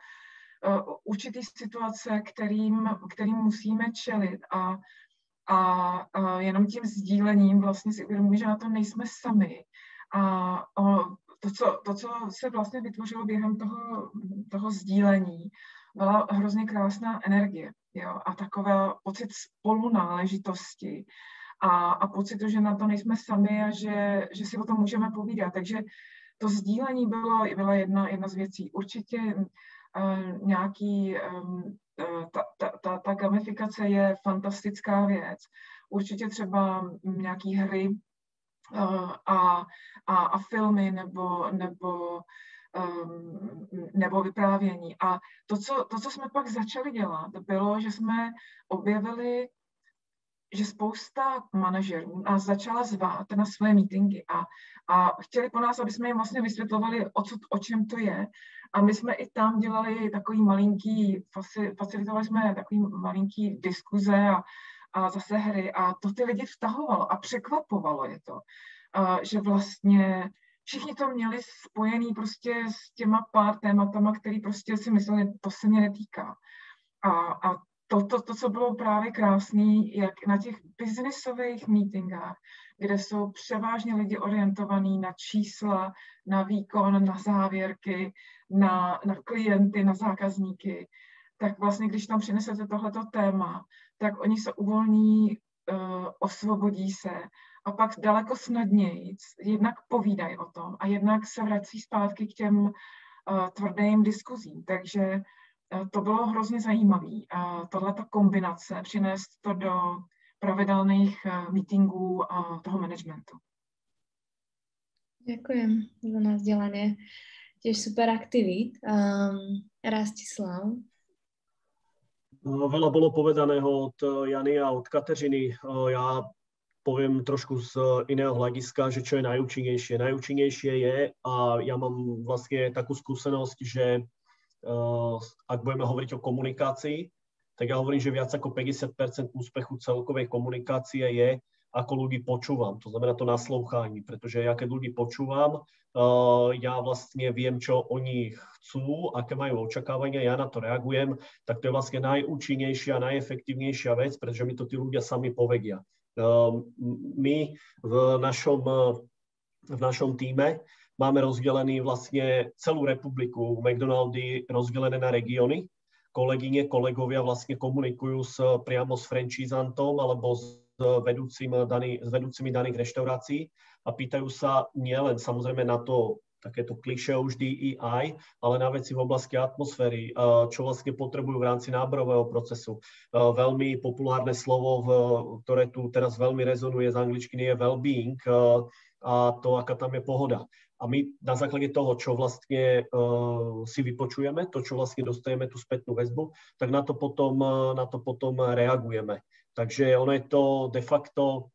určitý situace, kterým musíme čelit a jenom tím sdílením vlastně si uvědomíme, že na to nejsme sami. A to, co se vlastně vytvořilo během toho sdílení, byla hrozně krásná energie, jo? A taková pocit spolunáležitosti a pocit, že na to nejsme sami a že si o tom můžeme povídat. Takže to sdílení byla jedna z věcí. Určitě ta gamifikace je fantastická věc. Určitě třeba nějaký hry a filmy nebo vyprávění. A to, co jsme pak začali dělat, bylo, že jsme objevili, že spousta manažerů nás začala zvát na své meetingy a chtěli po nás, aby jsme jim vlastně vysvětlovali, o čem to je. A my jsme i tam dělali takový facilitovali jsme takový malinký diskuze a zase hry a to ty lidi vtahovalo a překvapovalo je to, že vlastně všichni to měli spojený prostě s těma pár tématama, který prostě si mysleli, to se mě netýká. A to, co bylo právě krásný, jak na těch biznisových meetingách, kde jsou převážně lidi orientovaní na čísla, na výkon, na závěrky, na klienty, na zákazníky, tak vlastně, když tam přinesete tohleto téma, tak oni se uvolní, osvobodí se a pak daleko snadněji jednak povídají o tom a jednak se vrací zpátky k těm tvrdým diskuzím. Takže to bylo hrozně zajímavé. Tohleto kombinace, přinést to do pravidelných meetingů toho managementu. Ďakujem za nazdieľanie. Tiež super aktivít. Rastislav. Veľa bolo povedaného od Jany a od Kateřiny. Ja poviem trošku z iného hľadiska, že čo je najúčinnejšie. Najúčinnejšie je, a ja mám vlastne takú skúsenosť, že ak budeme hovoriť o komunikácii, tak ja hovorím, že viac ako 50% úspechu celkovej komunikácie je, ako ľudí počúvam. To znamená to naslouchání, pretože ja keď ľudí počúvam, ja vlastne viem, čo oni chcú, aké majú očakávania, ja na to reagujem, tak to je vlastne najúčinnejšia, najefektívnejšia vec, pretože mi to tí ľudia sami povedia. My v našom tíme máme rozdelený vlastne celú republiku, McDonaldy rozdelené na regióny. Kolegyne, kolegovia vlastne komunikujú priamo s franchisantom alebo s vedúcimi daných reštaurácií a pýtajú sa nielen samozrejme na to takéto klišé už DEI, ale na veci v oblasti atmosféry, čo vlastne potrebujú v rámci náborového procesu. Veľmi populárne slovo, ktoré tu teraz veľmi rezonuje z angličtiny, je well-being a to, aká tam je pohoda. A my na základe toho, čo vlastne si vypočujeme, to, čo vlastne dostajeme tú spätnú väzbu, tak na to potom reagujeme. Takže ono je to de facto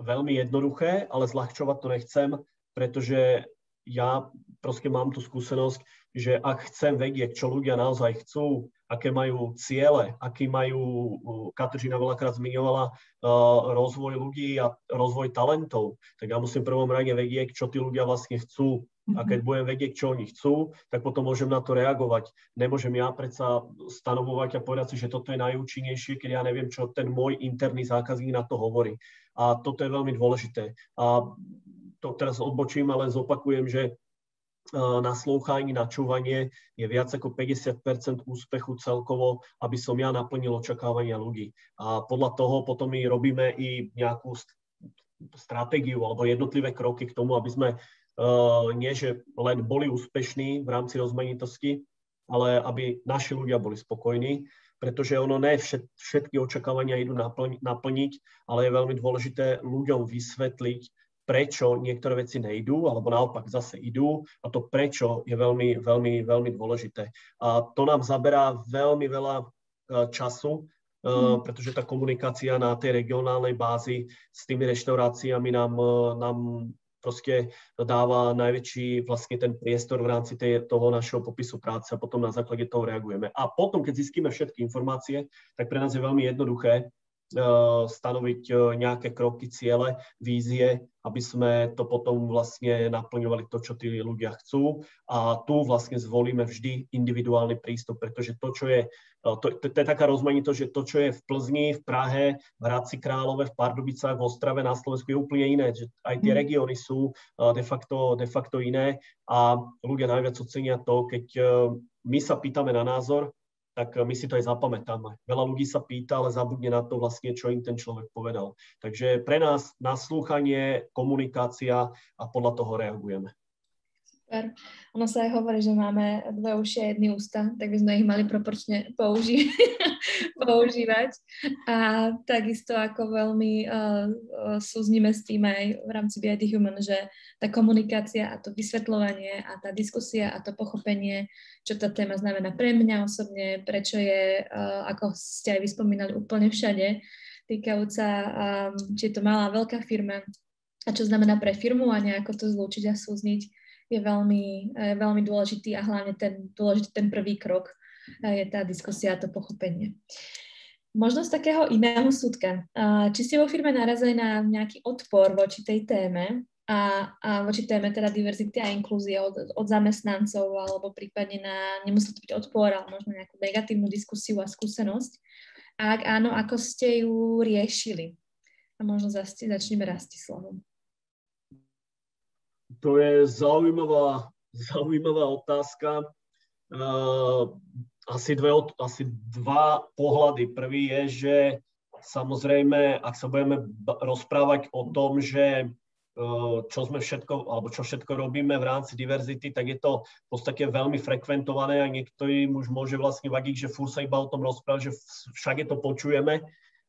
veľmi jednoduché, ale zľahčovať to nechcem, pretože ja proste mám tú skúsenosť, že ak chcem vedieť, čo ľudia naozaj chcú, aké majú ciele, aký majú, Kateřina veľakrát zmiňovala, rozvoj ľudí a rozvoj talentov, tak ja musím v prvom rade vedieť, čo tí ľudia vlastne chcú. A keď budem vedieť, čo oni chcú, tak potom môžem na to reagovať. Nemôžem ja predsa stanovovať a povedať si, že toto je najúčinnejšie, keď ja neviem, čo ten môj interný zákazník na to hovorí. A toto je veľmi dôležité. A to teraz odbočím, ale zopakujem, že naslouchání, načúvanie je viac ako 50% úspechu celkovo, aby som ja naplnil očakávania ľudí. A podľa toho potom my robíme i nejakú stratégiu alebo jednotlivé kroky k tomu, aby sme nie že len boli úspešní v rámci rozmanitosti, ale aby naši ľudia boli spokojní, pretože ono ne všetky očakávania idú naplniť, ale je veľmi dôležité ľuďom vysvetliť, prečo niektoré veci nejdú, alebo naopak zase idú, a to prečo je veľmi, veľmi, veľmi dôležité. A to nám zaberá veľmi veľa času, pretože tá komunikácia na tej regionálnej bázi s tými reštauráciami nám proste dáva najväčší vlastne ten priestor v rámci toho našeho popisu práce a potom na základe toho reagujeme. A potom, keď zistíme všetky informácie, tak pre nás je veľmi jednoduché stanoviť nejaké kroky, ciele, vízie, aby sme to potom vlastne naplňovali to, čo tí ľudia chcú. A tu vlastne zvolíme vždy individuálny prístup, pretože to, čo je, to je taká rozmanitosť, že to, čo je v Plzni, v Prahe, v Hradci Králové, v Pardubicách, v Ostrave, na Slovensku je úplne iné. Že aj tie regióny sú de facto iné a ľudia najviac ocenia to, keď my sa pýtame na názor, tak my si to aj zapamätáme. Veľa ľudí sa pýta, ale zabudne na to vlastne, čo im ten človek povedal. Takže pre nás naslúchanie, komunikácia a podľa toho reagujeme. Super. Ono sa aj hovorí, že máme dve uši a jedny ústa, tak by sme ich mali proporčne používať. A takisto ako veľmi súznime s tým aj v rámci Be the Human, že tá komunikácia a to vysvetľovanie a tá diskusia a to pochopenie, čo tá téma znamená pre mňa osobne, prečo je, ako ste aj vyspomínali, úplne všade, týkajúca, či je to malá, veľká firma a čo znamená pre firmu a nejako to zlúčiť a súzniť, je veľmi dôležitý a hlavne ten prvý krok je tá diskusia a to pochopenie. Možno z takého iného súdka. Či ste vo firme narazili na nejaký odpor voči tej téme a voči téme teda diverzity a inklúzie od zamestnancov alebo prípadne nemusí to byť odpor, ale možno nejakú negatívnu diskusiu a skúsenosť? A ak áno, ako ste ju riešili? A možno začneme Rastislavom. To je zaujímavá otázka. Asi dva pohľady. Prvý je, že samozrejme, ak sa budeme rozprávať o tom, že čo všetko robíme v rámci diverzity, tak je to v podstate veľmi frekventované a niektorým už môže vlastne vadiť, že furt sa iba o tom rozprávať, že všade to počujeme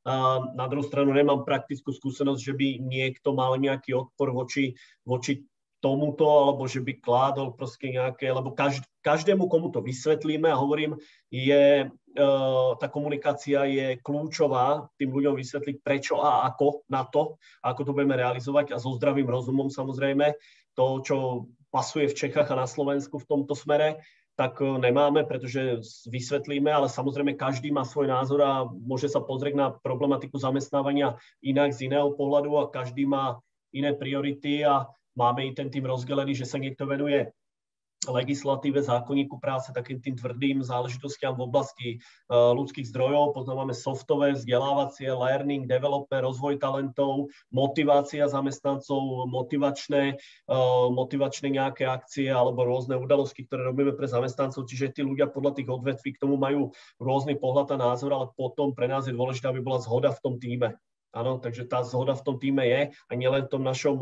Na druhú stranu nemám praktickú skúsenosť, že by niekto mal nejaký odpor voči tomuto, alebo že by kládol proste nejaké, lebo každému, komu to vysvetlíme, a hovorím, tá komunikácia je kľúčová tým ľuďom vysvetliť prečo a ako na to, ako to budeme realizovať, a so zdravým rozumom samozrejme. To, čo pasuje v Čechách a na Slovensku v tomto smere, tak nemáme, pretože vysvetlíme, ale samozrejme každý má svoj názor a môže sa pozrieť na problematiku zamestnávania inak z iného pohľadu, a každý má iné priority a máme i ten tým rozdelený, že sa niekto venuje legislatíve, zákonníku práce, takým tým tvrdým záležitostiam v oblasti ľudských zdrojov. Potom máme softové, vzdelávacie, learning, development, rozvoj talentov, motivácia zamestnancov, motivačné nejaké akcie alebo rôzne udalosti, ktoré robíme pre zamestnancov. Čiže tí ľudia podľa tých odvetví k tomu majú rôzny pohľad a názor, ale potom pre nás je dôležité, aby bola zhoda v tom tíme. Áno, takže tá zhoda v tom tíme je, a nielen v tom našom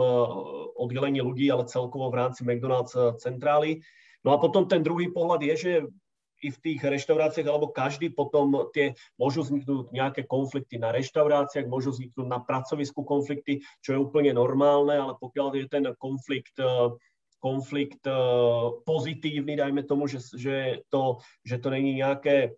oddelení ľudí, ale celkovo v rámci McDonald's centrály. No a potom ten druhý pohľad je, že i v tých reštauráciách, alebo každý potom môžu vzniknúť nejaké konflikty na reštauráciách, môžu vzniknúť na pracovisku konflikty, čo je úplne normálne, ale pokiaľ je ten konflikt pozitívny, dajme tomu, že to není nejaké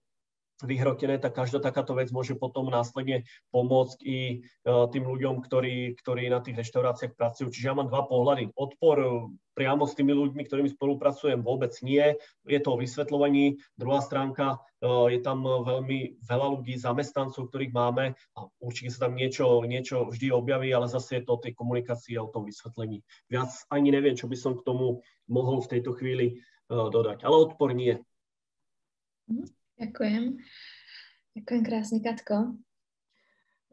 vyhrotené, tak každá takáto vec môže potom následne pomôcť i tým ľuďom, ktorí na tých reštauráciách pracujú. Čiže ja mám dva pohľady. Odpor priamo s tými ľuďmi, ktorými spolupracujem, vôbec nie. Je to o vysvetľovaní. Druhá stránka, je tam veľmi veľa ľudí, zamestnancov, ktorých máme, a určite sa tam niečo vždy objaví, ale zase je to o tej komunikácii a o tom vysvetlení. Viac ani neviem, čo by som k tomu mohol v tejto chvíli dodať. Ale odpor nie. Ďakujem. Ďakujem krásně, Katko.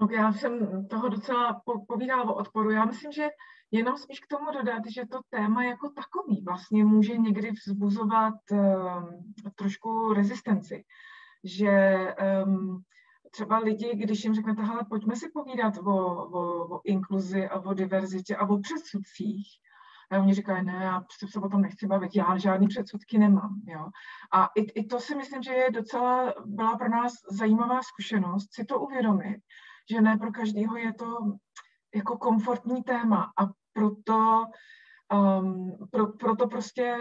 No, já jsem toho docela povídala o odporu. Já myslím, že jenom spíš k tomu dodat, že to téma jako takový vlastně může někdy vzbuzovat trošku rezistenci. Že třeba lidi, když jim řeknete, hele, pojďme si povídat o inkluzi a o diverzitě a o předsudcích, a oni říkají, ne, já se o tom nechci bavit, já žádný předsudky nemám. Jo? A i to si myslím, že byla pro nás zajímavá zkušenost si to uvědomit, že ne pro každého je to jako komfortní téma, a proto prostě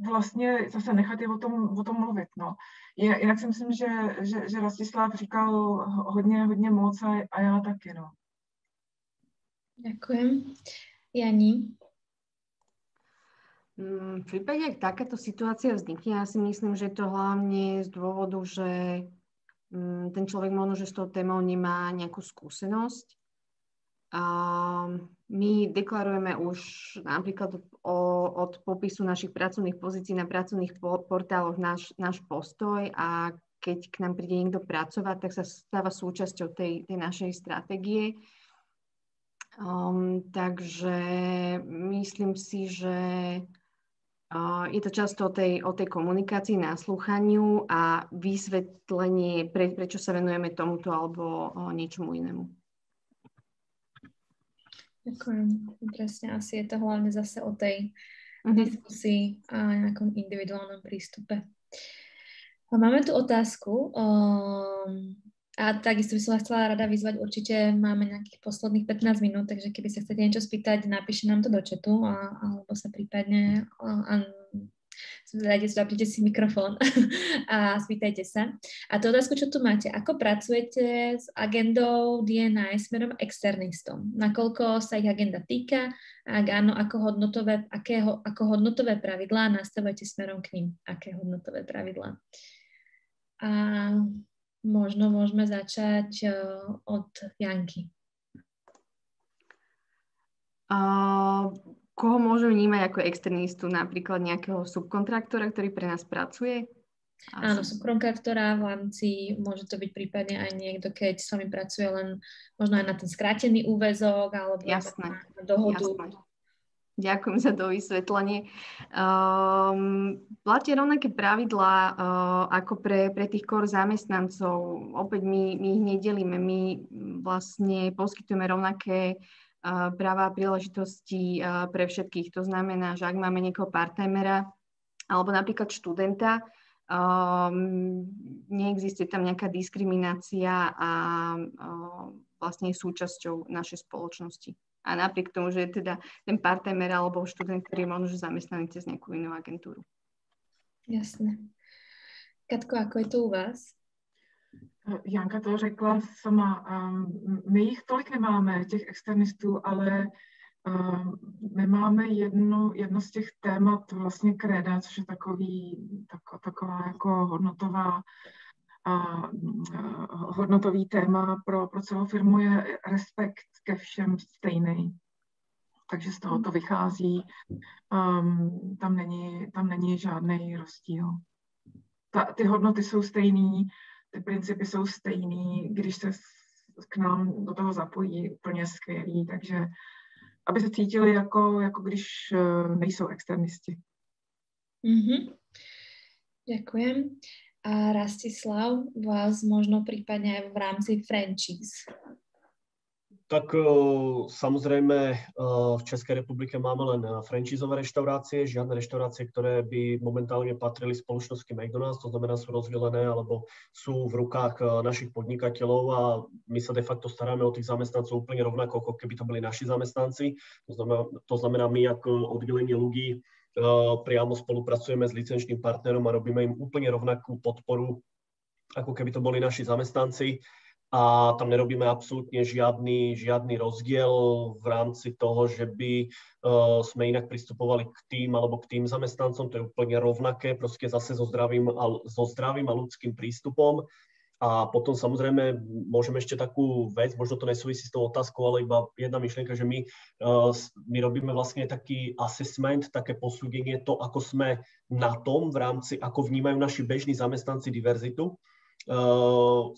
vlastně zase nechat je o tom mluvit. No. Jinak si myslím, že Rastislav říkal hodně moc a já taky. No. Ďakujem. Jani? V prípade, ak takáto situácia vznikne, ja si myslím, že je to hlavne z dôvodu, že ten človek možno, že s tou témou nemá nejakú skúsenosť. My deklarujeme už napríklad od popisu našich pracovných pozícií na pracovných portáloch náš postoj, a keď k nám príde niekto pracovať, tak sa stáva súčasťou tej našej stratégie. Takže myslím si, že je to často o tej komunikácii, náslúchaniu a vysvetlenie, prečo sa venujeme tomuto alebo niečomu inému. Ďakujem. Presne, asi je to hlavne zase o tej diskusii a nejakom individuálnom prístupe. Máme tu otázku. A takisto by som vás chcela rada vyzvať, určite máme nejakých posledných 15 minút, takže keby sa chcete niečo spýtať, napíšte nám to do chatu, alebo sa prípadne zapnite si mikrofón a spýtajte sa. A tú otázku, čo tu máte, ako pracujete s agendou D&I smerom externistom? Nakoľko sa ich agenda týka? Ak áno, ako hodnotové pravidlá nastavujete smerom k ním? Aké hodnotové pravidlá? A možno môžeme začať od Janky. Koho môžeme vnímať ako externistu? Napríklad nejakého subkontraktora, ktorý pre nás pracuje? Áno, subkontraktora v rámci, môže to byť prípadne aj niekto, keď s vami pracuje len možno aj na ten skrátený úväzok, alebo na dohodu. Jasné. Ďakujem za to vysvetlenie. Platia rovnaké pravidlá ako pre tých core zamestnancov. Opäť my ich nedelíme. My vlastne poskytujeme rovnaké práva a príležitosti pre všetkých. To znamená, že ak máme niekoho part-timera alebo napríklad študenta, neexistuje tam nejaká diskriminácia a vlastne je súčasťou našej spoločnosti. A napriek tomu, že je teda ten part-timer alebo študent, ktorý je možno zamestnaný cez nejakú inú agentúru. Jasné. Katko, ako je to u vás? Janka to řekla sama. My jich tolik nemáme, těch externistů, ale my máme jedno z těch témat vlastně kréda, což je taková jako hodnotový téma pro celou firmu je respekt ke všem stejný. Takže z toho to vychází. Tam není žádný rozdíl. Ty hodnoty jsou stejný, ty principy jsou stejný, když se k nám do toho zapojí, úplně skvělý, takže aby se cítili jako když nejsou externisti. Ďakujem. A Rastislav, vás možno prípadne aj v rámci franchise? Tak samozrejme v Českej republike máme len franchízové reštaurácie, žiadne reštaurácie, ktoré by momentálne patrili spoločnosti McDonald's, to znamená sú rozdelené alebo sú v rukách našich podnikateľov a my sa de facto staráme o tých zamestnancov úplne rovnako, ako keby to boli naši zamestnanci. To znamená my ako oddelenie ľudí priamo spolupracujeme s licenčným partnerom a robíme im úplne rovnakú podporu, ako keby to boli naši zamestnanci. A tam nerobíme absolútne žiadny rozdiel v rámci toho, že by sme inak pristupovali k tým alebo k tým zamestnancom. To je úplne rovnaké, proste zase so zdravým a ľudským prístupom. A potom samozrejme môžeme ešte takú vec, možno to nesúvisí s tou otázkou, ale iba jedna myšlienka, že my robíme vlastne taký assessment, také posúdenie to, ako sme na tom v rámci, ako vnímajú naši bežní zamestnanci diverzitu.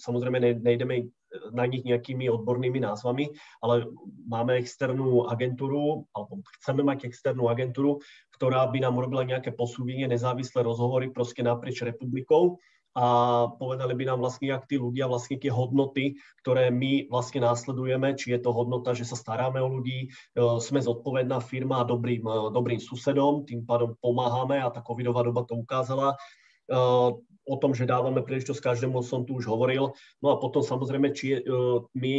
Samozrejme nejdeme na nich nejakými odbornými názvami, ale máme externú agentúru, alebo chceme mať externú agentúru, ktorá by nám urobila nejaké posúdenie, nezávislé rozhovory proste naprieč republikou a povedali by nám vlastne, jak tí ľudia, vlastne tie hodnoty, ktoré my vlastne následujeme, či je to hodnota, že sa staráme o ľudí, sme zodpovedná firma a dobrým susedom, tým pádom pomáhame a tá covidová doba to ukázala. O tom, že dávame príležitosť každému, som tu už hovoril. No a potom samozrejme, či my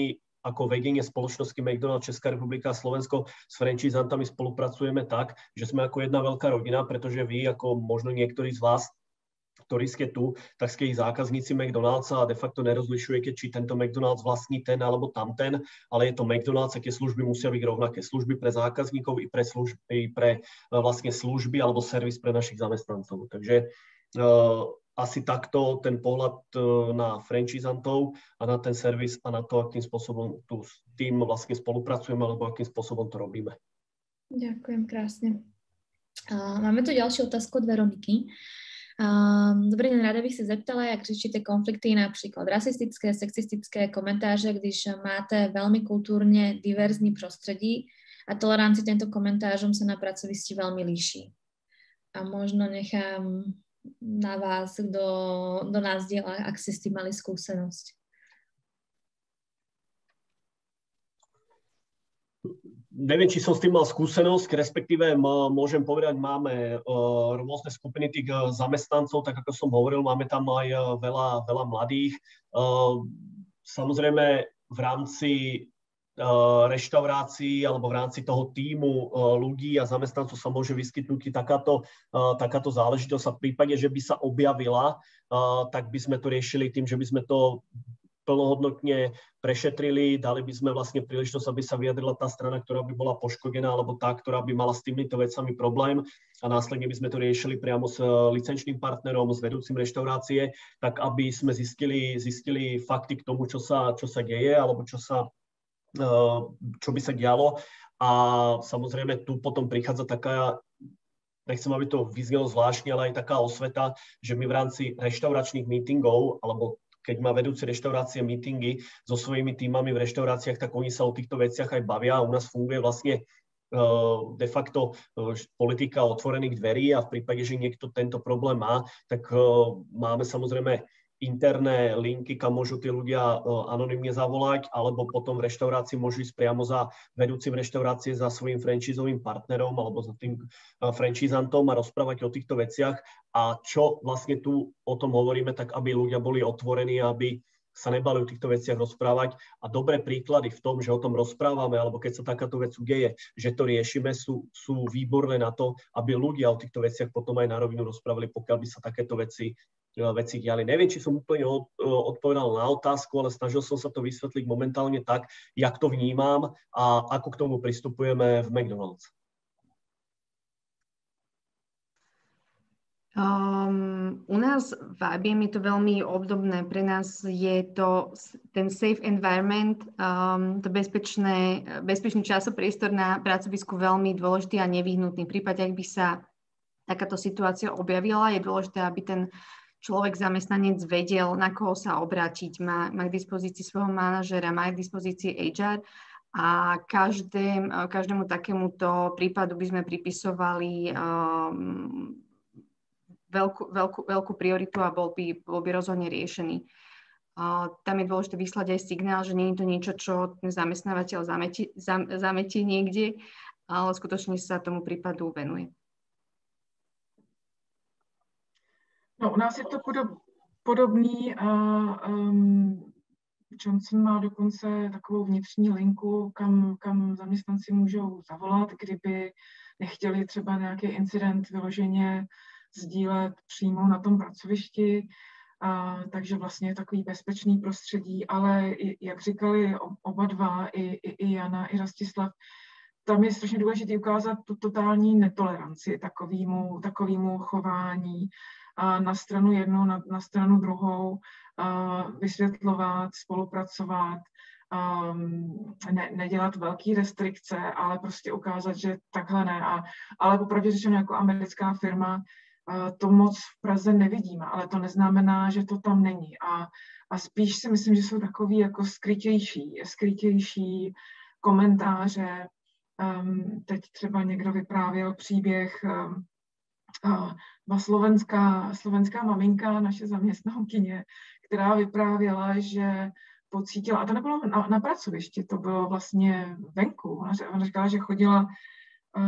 ako vedenie spoločnosti McDonald's Česká republika a Slovensko s franchízantami spolupracujeme tak, že sme ako jedna veľká rodina, pretože vy, ako možno niektorí z vás, ktorí ste tu, tak ste ich zákazníci McDonald's a de facto nerozlišujete, či tento McDonald's vlastní ten alebo tamten, ale je to McDonald's, aké služby musia byť rovnaké. Služby pre zákazníkov i pre vlastne služby alebo servis pre našich zamestnancov. Takže asi takto ten pohľad na franchízantov a na ten servis a na to, akým spôsobom tu s tým vlastne spolupracujeme alebo akým spôsobom to robíme. Ďakujem krásne. Máme tu ďalšiu otázku od Veroniky. Dobrý den, ráda bych se zeptala, jak řešíte konflikty, například rasistické, sexistické komentáře, když máte velmi kulturně diverzní prostředí a toleranci těmto komentářům se na pracovišti velmi líší. A možno nechám na vás, kdo nás diela, ak ste s tým mali skúsenosť. Neviem, či som s tým mal skúsenosť, respektíve môžem povedať, máme rôzne skupiny tých zamestnancov, tak ako som hovoril, máme tam aj veľa mladých. Samozrejme v rámci reštaurácií alebo v rámci toho tímu ľudí a zamestnancov sa môže vyskytnúť takáto záležitosť a v prípade, že by sa objavila, tak by sme to riešili tým, že by sme to plnohodnotne prešetrili, dali by sme vlastne príležitosť, aby sa vyjadrila tá strana, ktorá by bola poškodená, alebo tá, ktorá by mala s týmito vecami problém a následne by sme to riešili priamo s licenčným partnerom, s vedúcim reštaurácie, tak aby sme zistili fakty k tomu, čo sa deje, alebo čo by sa dialo. A samozrejme tu potom prichádza taká, nechcem, aby to vyznelo zvláštne, ale aj taká osveta, že my v rámci reštauračných meetingov, alebo keď má vedúci reštaurácie meetingy so svojimi týmami v reštauráciách, tak oni sa o týchto veciach aj bavia. U nás funguje vlastne de facto politika otvorených dverí a v prípade, že niekto tento problém má, tak máme samozrejme interné linky, kam môžu tí ľudia anonymne zavolať, alebo potom v reštaurácii môžu ísť priamo za vedúcim reštaurácie, za svojím franchízovým partnerom alebo za tým franchízantom a rozprávať o týchto veciach. A čo vlastne tu o tom hovoríme, tak aby ľudia boli otvorení, aby sa nebali o týchto veciach rozprávať. A dobré príklady v tom, že o tom rozprávame, alebo keď sa takáto vec udeje, že to riešime, sú výborné na to, aby ľudia o týchto veciach potom aj na rovinu rozprávali, pokiaľ by sa takéto veci diali. Neviem, či som úplne odpovedal na otázku, ale snažil som sa to vysvetliť momentálne tak, jak to vnímam a ako k tomu pristupujeme v McDonald's. U nás v IBM je to veľmi obdobné. Pre nás je to ten safe environment, to bezpečný časopriestor na pracovisku veľmi dôležitý a nevyhnutný. V prípade, ak by sa takáto situácia objavila, je dôležité, aby ten človek, zamestnanec vedel, na koho sa obrátiť. Má k dispozícii svojho manažera, má k dispozícii HR a každému takémuto prípadu by sme pripisovali veľkú prioritu a bol by rozhodne riešený. Tam je dôležité vyslať aj signál, že nie je to niečo, čo zamestnávateľ zametie niekde, ale skutočne sa tomu prípadu venuje. No, u nás je to podobný a Johnson má dokonce takovou vnitřní linku, kam zaměstnanci můžou zavolat, kdyby nechtěli třeba nějaký incident vyloženě sdílet přímo na tom pracovišti, takže vlastně je takový bezpečný prostředí, ale jak říkali oba dva, i Jana, i Rastislav, tam je strašně důležité ukázat tu totální netoleranci takovému chování na stranu jednu, na stranu druhou, vysvětlovat, spolupracovat, nedělat velké restrikce, ale prostě ukázat, že takhle ne. Ale popravdě řečeno, jako americká firma, to moc v Praze nevidíme, ale to neznamená, že to tam není. A spíš si myslím, že jsou takový jako skrytější komentáře. Teď třeba někdo vyprávěl příběh, slovenská maminka, naše zaměstnankyně, která vyprávěla, že pocítila, a to nebylo na pracovišti, to bylo vlastně venku. Ona říkala, že chodila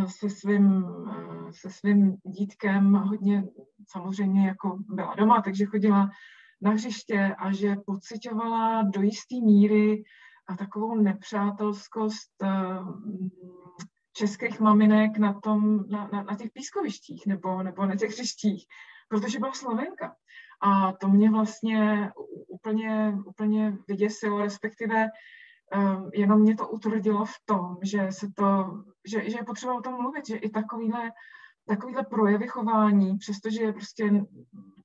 se svým dítkem hodně, samozřejmě jako byla doma, takže chodila na hřiště a že pociťovala do jisté míry a takovou nepřátelskost českých maminek na těch pískovištích nebo na těch hřištích, protože byla Slovenka. A to mě vlastně úplně vyděsilo, respektive jenom mě to utvrdilo v tom, že je potřeba o tom mluvit, že i takovýhle projevy chování, přestože prostě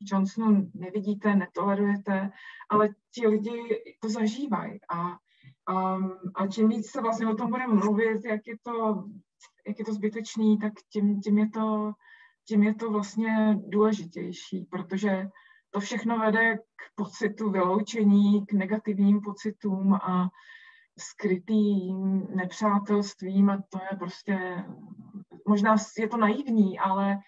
Johnsonu nevidíte, netolerujete, ale ti lidi to zažívají a čím víc se vlastně o tom budeme mluvit, jak je to zbytečný, tak tím je to vlastně důležitější, protože to všechno vede k pocitu vyloučení, k negativním pocitům a skrytým nepřátelstvím a to je prostě, možná je to naivní, ale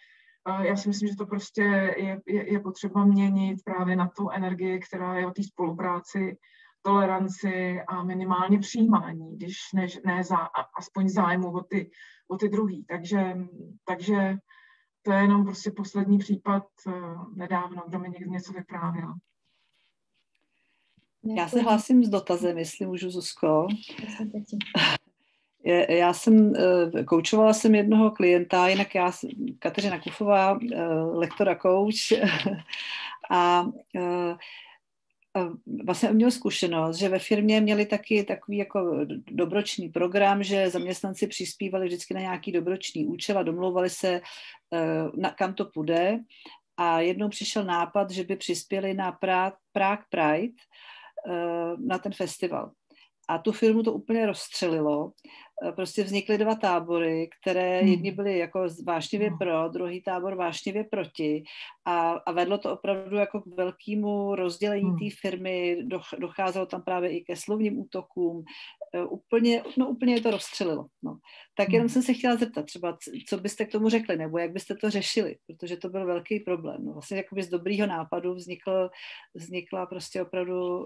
já si myslím, že to prostě je potřeba měnit právě na tu energii, která je o té spolupráci, toleranci a minimálně přijímání, když ne aspoň zájmu o ty druhý. Takže to je jenom prostě poslední případ nedávno, kdo mi někdy něco vyprávěl. Já se hlásím s dotazem, jestli můžu, Zuzko. Koučovala jsem jednoho klienta, jinak já, Kateřina Kufová, lektora coach, a vlastně měl zkušenost, že ve firmě měli taky takový jako dobročný program, že zaměstnanci přispívali vždycky na nějaký dobročný účel a domlouvali se, kam to půjde. A jednou přišel nápad, že by přispěli na Prague Pride, na ten festival. A tu firmu to úplně rozstřelilo. Prostě vznikly dva tábory, které jedni byli jako vášnivě pro, druhý tábor vášnivě proti. A vedlo to opravdu jako k velkému rozdělení té firmy. Docházelo tam právě i ke slovním útokům. úplně je to rozstřelilo. No. Tak jenom jsem se chtěla zeptat třeba, co byste k tomu řekli, nebo jak byste to řešili, protože to byl velký problém. No, vlastně jakoby z dobrýho nápadu vznikla prostě opravdu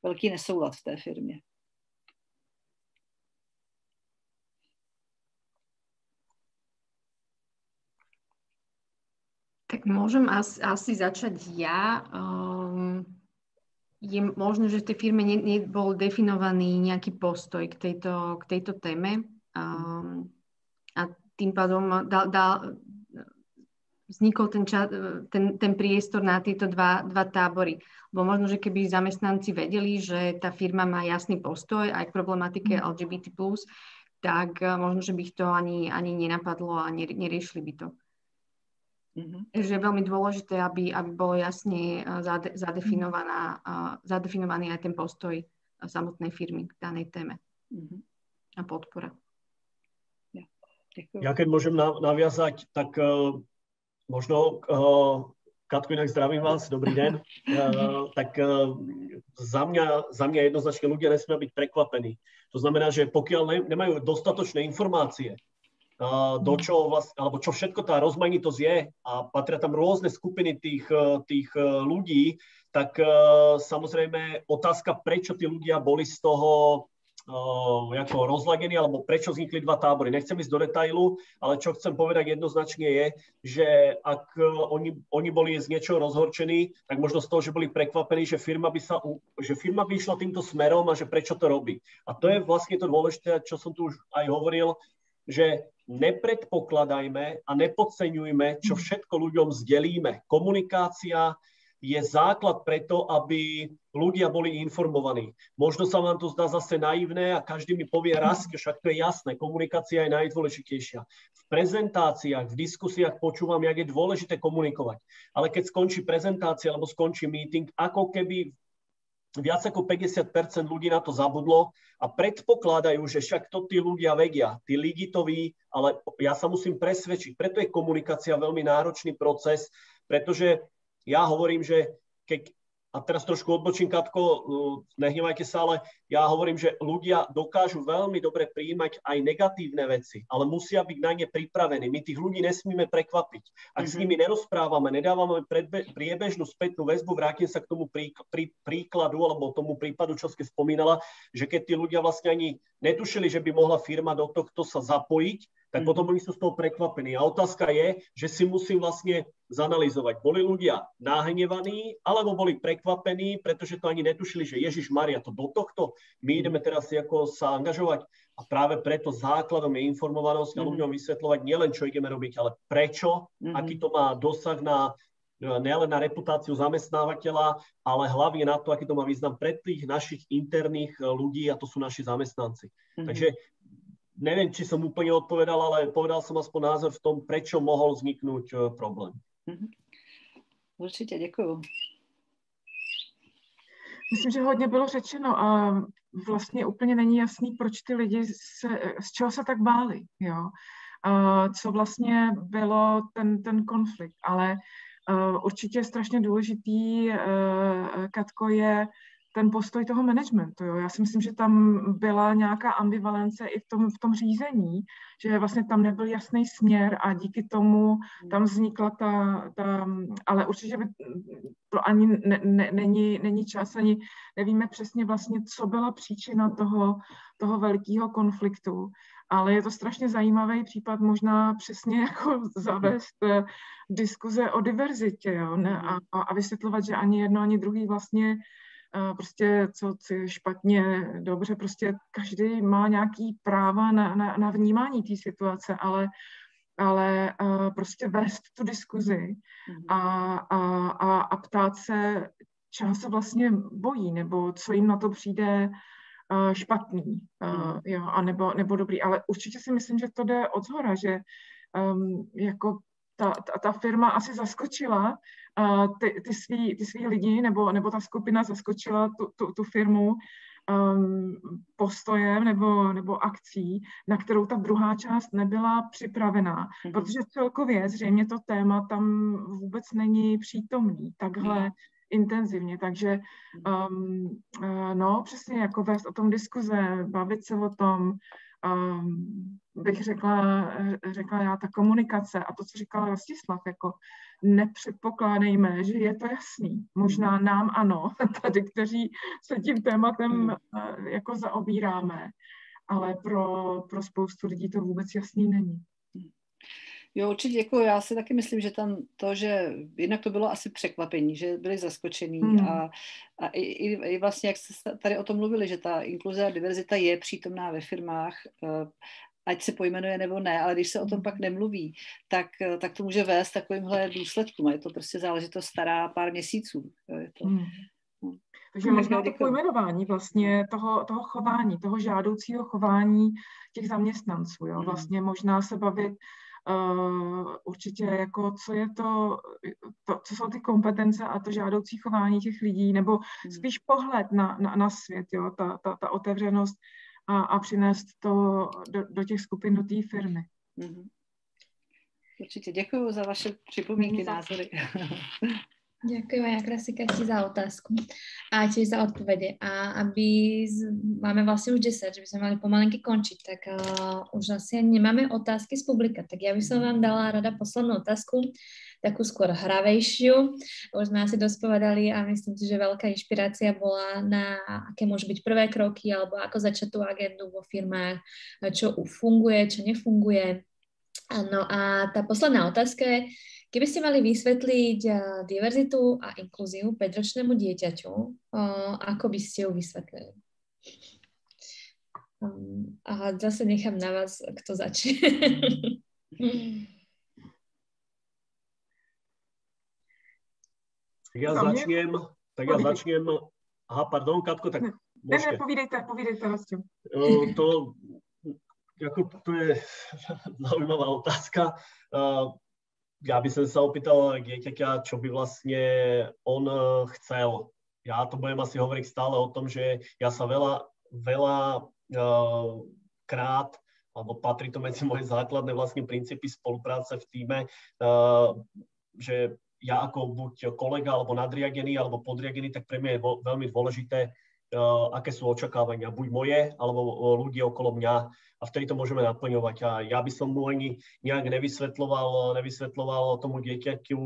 velký nesoulad v té firmě. Tak môžem asi začať ja. Je možné, že v tej firme nebol definovaný nejaký postoj k tejto téme a tým pádom vznikol ten priestor na tieto dva tábory. Bo možno, že keby zamestnanci vedeli, že tá firma má jasný postoj aj k problematike LGBT+, tak možno, že by ich to ani nenapadlo a neriešili by to. Takže je veľmi dôležité, aby bolo jasne zadefinovaný aj ten postoj samotnej firmy k danej téme a podpora. Ja keď môžem naviazať, tak možno, Katko, inak zdravím vás, dobrý deň. Tak za mňa jednoznačne ľudia nesmia byť prekvapení. To znamená, že pokiaľ nemajú dostatočné informácie, do čoho alebo čo všetko tá rozmanitosť je a patria tam rôzne skupiny tých ľudí, tak samozrejme otázka, prečo tí ľudia boli z toho ako rozladení, alebo prečo vznikli dva tábory. Nechcem ísť do detailu, ale čo chcem povedať jednoznačne je, že ak oni boli z niečoho rozhorčení, tak možno z toho, že boli prekvapení, že firma by išla týmto smerom a že prečo to robí. A to je vlastne to dôležité, čo som tu už aj hovoril, že nepredpokladajme a nepodceňujme, čo všetko ľuďom zdelíme. Komunikácia je základ preto, aby ľudia boli informovaní. Možno sa vám to zdá zase naivné a každý mi povie raz, však to je jasné, komunikácia je najdôležitejšia. V prezentáciách, v diskusiách počúvam, jak je dôležité komunikovať. Ale keď skončí prezentácia alebo skončí meeting, ako keby viac ako 50% ľudí na to zabudlo a predpokladajú, že však to tí ľudia vedia, tí lidi to ví, ale ja sa musím presvedčiť. Preto je komunikácia veľmi náročný proces, pretože ja hovorím, že a teraz trošku odbočím, Katko, nehnevajte sa, ale ja hovorím, že ľudia dokážu veľmi dobre prijímať aj negatívne veci, ale musia byť na ne pripravení. My tých ľudí nesmíme prekvapiť. Ak s nimi nerozprávame, nedávame priebežnú spätnú väzbu, vrátim sa k tomu príkladu, alebo tomu prípadu, čo ste spomínala, že keď tí ľudia vlastne ani netušili, že by mohla firma do tohto sa zapojiť, tak potom oni sú z toho prekvapení. A otázka je, že si musím vlastne zanalizovať. Boli ľudia nahnevaní, alebo boli prekvapení, pretože to ani netušili, že Ježišmaria, to do tohto my ideme teraz ako sa angažovať. A práve preto základom je informovanosť a ľuďom vysvetľovať nielen, čo ideme robiť, ale prečo, aký to má dosah na nielen na reputáciu zamestnávateľa, ale hlavne na to, aký to má význam pre tých našich interných ľudí, a to sú naši zamestnanci. Takže neviem, či som úplne odpovedal, ale povedal som aspoň názor v tom, prečo mohol vzniknúť problém. Určitě, děkuju. Myslím, že hodně bylo řečeno a vlastně úplně není jasný, proč ty lidi z čeho se tak báli, jo? Co vlastně bylo ten konflikt, ale určitě strašně důležitý, Katko, je ten postoj toho managementu. Jo. Já si myslím, že tam byla nějaká ambivalence i v tom řízení, že vlastně tam nebyl jasný směr a díky tomu tam vznikla ale určitě to ani není čas, ani nevíme přesně vlastně, co byla příčina toho velikého konfliktu. Ale je to strašně zajímavý případ, možná přesně jako zavést diskuze o diverzitě, jo, ne? A vysvětlovat, že ani jedno, ani druhý vlastně prostě co je špatně, dobře, prostě každý má nějaký práva na vnímání té situace, ale prostě vést tu diskuzi a ptát se, čeho se vlastně bojí, nebo co jim na to přijde špatný, jo, a nebo dobrý. Ale určitě si myslím, že to jde odzhora, že jako ta firma asi zaskočila ty svý lidi, nebo ta skupina zaskočila tu firmu postojem nebo akcí, na kterou ta druhá část nebyla připravená, protože celkově zřejmě to téma tam vůbec není přítomný. Takhle intenzivně, takže no přesně jako vést o tom diskuze, bavit se o tom, bych řekla já, ta komunikace a to, co říkal Rostislav, jako nepředpokládejme, že je to jasný. Možná nám ano, tady, kteří se tím tématem jako zaobíráme, ale pro spoustu lidí to vůbec jasný není. Jo, určitě děkuji. Já si taky myslím, že tam to, že jednak to bylo asi překvapení, že byli zaskočení a i vlastně, jak jste tady o tom mluvili, že ta inkluze a diverzita je přítomná ve firmách, ať se pojmenuje nebo ne, ale když se o tom pak nemluví, tak to může vést takovýmhle důsledkům. A je to prostě záležitost stará pár měsíců. Je to, Takže možná to pojmenování vlastně toho chování, toho žádoucího chování těch zaměstnanců. Jo? Vlastně možná se bavit určitě jako, co je to, co jsou ty kompetence a to žádoucí chování těch lidí, nebo spíš pohled na svět, jo? Ta otevřenost a přinést to do těch skupin, do té firmy. Určite ďakujem za vaše pripomienky, názory. Ďakujem aj Krasika za otázku a tiež za odpovede. A máme vlastne už 10, že by sme mali pomalinky končiť, tak už asi nemáme otázky z publika, tak ja by som vám dala rada poslednú otázku, takú skôr hravejšiu. Už sme asi dosť povedali a myslím si, že veľká inšpirácia bola na aké môžu byť prvé kroky alebo ako začať tú agendu vo firmách, čo funguje, čo nefunguje. No a tá posledná otázka je, keby ste mali vysvetliť diverzitu a inklúziu 5-ročnému dieťaťu, ako by ste ju vysvetlili? A zase nechám na vás, kto začne. Tak ja začnem. Aha, pardon, Katko, tak môžete. Ne, povídejte, Rostio. To je zaujímavá otázka. Ja by som sa opýtal dieťaťa, čo by vlastne on chcel. Ja to budem asi hovoriť stále o tom, že ja sa veľa krát, alebo patrí to medzi moje základné vlastne princípy spolupráce v tíme, že ja ako buď kolega, alebo nadriadený, alebo podriadený, tak pre mňa je veľmi dôležité, aké sú očakávania, buď moje, alebo ľudí okolo mňa. A vtedy to môžeme naplňovať. A ja by som mu ani nejak nevysvetloval tomu dieťaťu,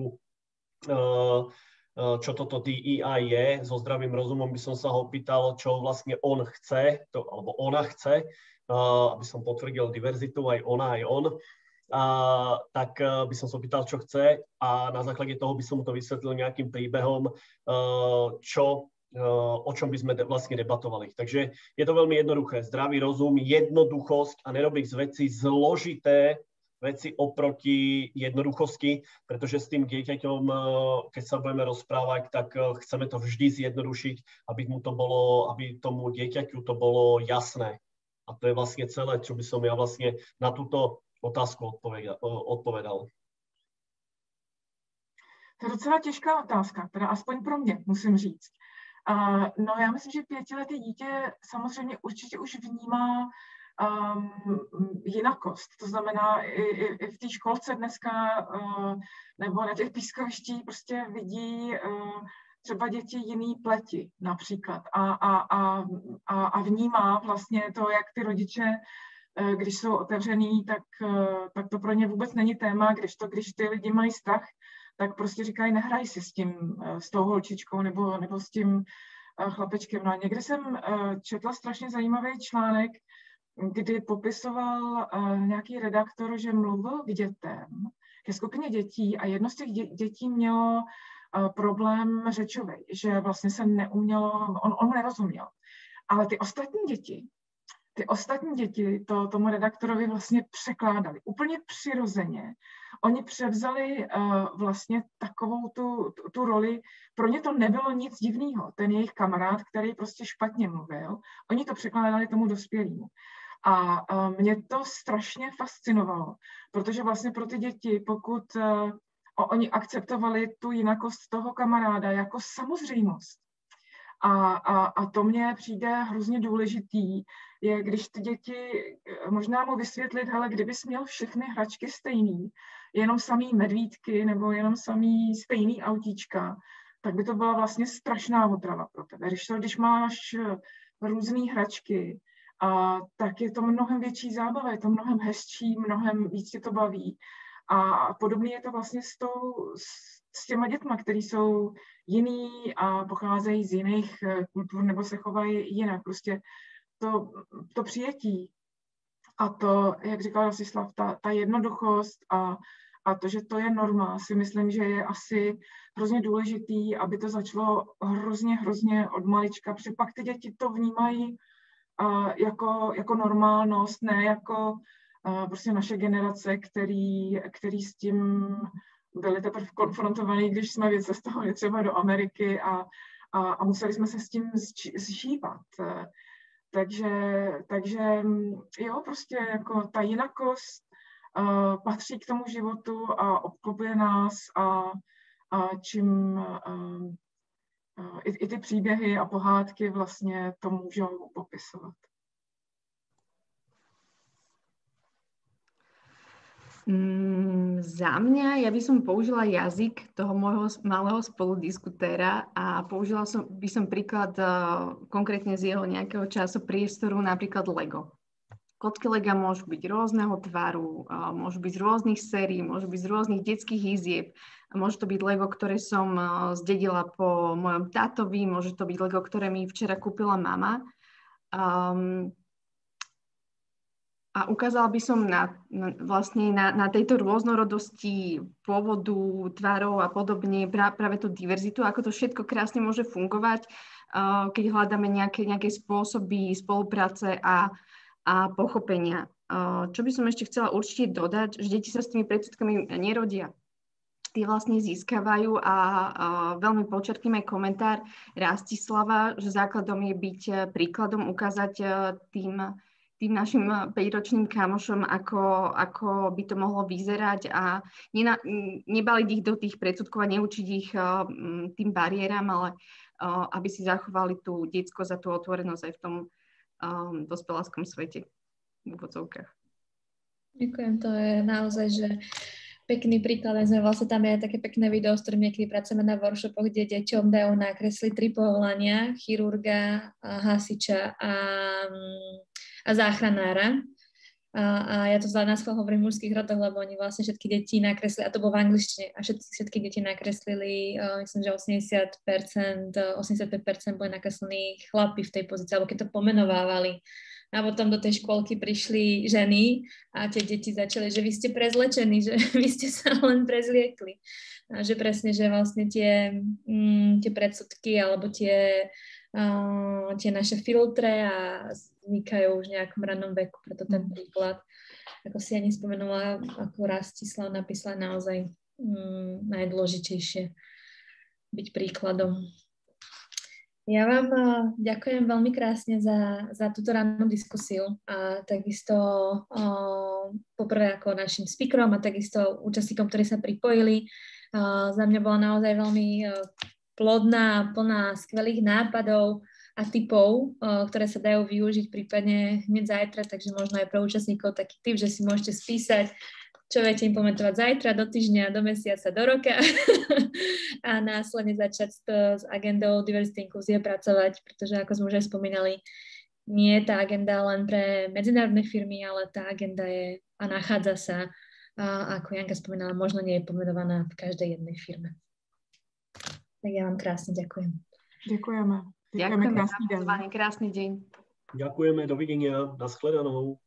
čo toto DEI je. So zdravým rozumom by som sa ho pýtal, čo vlastne on chce, alebo ona chce, aby som potvrdil diverzitu, aj ona, aj on. Tak by som sa pýtal, čo chce a na základe toho by som mu to vysvetlil nejakým príbehom, o čom by sme vlastne debatovali. Takže je to veľmi jednoduché. Zdravý rozum, jednoduchosť a nerobiť z veci zložité veci oproti jednoduchosti, pretože s tým dieťaťom, keď sa budeme rozprávať, tak chceme to vždy zjednodušiť, aby tomu dieťaťu to bolo jasné. A to je vlastne celé, čo by som ja vlastne na túto otázku odpovedal. To je docela těžká otázka, teda aspoň pro mě, musím říct. No já myslím, že 5leté dítě samozřejmě určitě už vnímá jinakost. To znamená, i v té školce dneska nebo na těch pískovištích prostě vidí třeba děti jiný pleti například a vnímá vlastně to, jak ty rodiče, když jsou otevřený, tak to pro ně vůbec není téma, když ty lidi mají strach, tak prostě říkají, nehraj si s tou holčičkou nebo s tím chlapečkem. No a někde jsem četla strašně zajímavý článek, kdy popisoval nějaký redaktor, že mluvil k dětem, ke skupině dětí a jedno z těch dětí mělo problém řečový, že vlastně se neumělo, on mu nerozuměl. Ale ty ostatní děti to tomu redaktorovi vlastně překládali. Úplně přirozeně. Oni převzali vlastně takovou tu roli. Pro ně to nebylo nic divného. Ten jejich kamarád, který prostě špatně mluvil, oni to překládali tomu dospělému. A mě to strašně fascinovalo, protože vlastně pro ty děti, pokud oni akceptovali tu jinakost toho kamaráda jako samozřejmost, a to mně přijde hrozně důležitý, je, když ty děti, možná mu vysvětlit, hele, kdybys měl všechny hračky stejný, jenom samý medvídky nebo jenom samý stejný autíčka, tak by to byla vlastně strašná otrava pro tebe. Když máš různé hračky, tak je to mnohem větší zábava, je to mnohem hezčí, mnohem víc tě to baví. A podobně je to vlastně s těma dětma, který jsou jiný a pocházejí z jiných kultur nebo se chovají jinak. Prostě to přijetí a to, jak říkal Rostislav, ta jednoduchost a to, že to je norma, si myslím, že je asi hrozně důležitý, aby to začalo hrozně od malička, protože pak ty děti to vnímají jako normálnost, ne jako prostě naše generace, který s tím byli teprve konfrontovaní, když jsme vycestovali třeba do Ameriky a museli jsme se s tím zžívat. Takže jo, prostě jako ta jinakost patří k tomu životu a obklopuje nás a čím i ty příběhy a pohádky vlastně to můžou popisovat. Za mňa, ja by som použila jazyk toho môjho malého spoludiskutéra a použila by som príklad konkrétne z jeho nejakého časopriestoru, napríklad Lego. Kocky Lega môžu byť rôzneho tvaru, môžu byť z rôznych sérií, môžu byť z rôznych detských izieb. Môže to byť Lego, ktoré som zdedila po mojom tátovi, môže to byť Lego, ktoré mi včera kúpila mama. A ukázala by som na tejto rôznorodosti pôvodu, tvarov a podobne práve tú diverzitu, ako to všetko krásne môže fungovať, keď hľadáme nejaké spôsoby spolupráce a pochopenia. Čo by som ešte chcela určite dodať, že deti sa s tými predsudkami nerodia. Tí vlastne získavajú a veľmi podčiarknem aj komentár Rastislava, že základom je byť príkladom, ukázať tým našim 5-ročným kamošom, ako by to mohlo vyzerať a nebaliť ich do tých predsudkov a neučiť ich tým bariéram, ale aby si zachovali tú detskosť a tú otvorenosť aj v tom dospeláckom svete v úvodzovkách. Ďakujem, to je naozaj, že pekný príklad. Sme vlastne tam je také pekné video, s ktorým niekedy pracujeme na workshopoch, kde deťom dajú nakresliť 3 povolania, chirurga, hasiča a záchranára. A ja to na schvál hovorím v mužských rodoch, lebo oni vlastne všetky deti nakreslili, a to bolo v angličtine, a všetky deti nakreslili, myslím, že 85% boli nakreslení chlapi v tej pozícii, alebo keď to pomenovávali. A potom do tej škôlky prišli ženy a tie deti začali, že vy ste prezlečení, že vy ste sa len prezliekli. A že presne, že vlastne tie predsudky alebo tie naše filtre a vznikajú už v nejakom rannom veku. Preto ten príklad, ako si ani spomenula, ako Rastislav napísala, naozaj najdôležitejšie byť príkladom. Ja vám ďakujem veľmi krásne za túto rannú diskusiu a takisto poprvé ako našim speakerom a takisto účastníkom, ktorí sa pripojili. Za mňa bola naozaj veľmi plodná, plná skvelých nápadov a tipov, ktoré sa dajú využiť prípadne hneď zajtra, takže možno aj pre účastníkov taký tip, že si môžete spísať, čo viete implementovať zajtra, do týždňa, do mesiaca, do roka a následne začať s agendou diverzity inklúzie pracovať, pretože ako sme už aj spomínali, nie je tá agenda len pre medzinárodné firmy, ale tá agenda je a nachádza sa, ako Janka spomínala, možno nie je pomenovaná v každej jednej firme. Tak ja vám krásne ďakujem. Ďakujeme. Ďakujeme za pozvanie, krásny deň. Ďakujeme, dovidenia, nashledanou.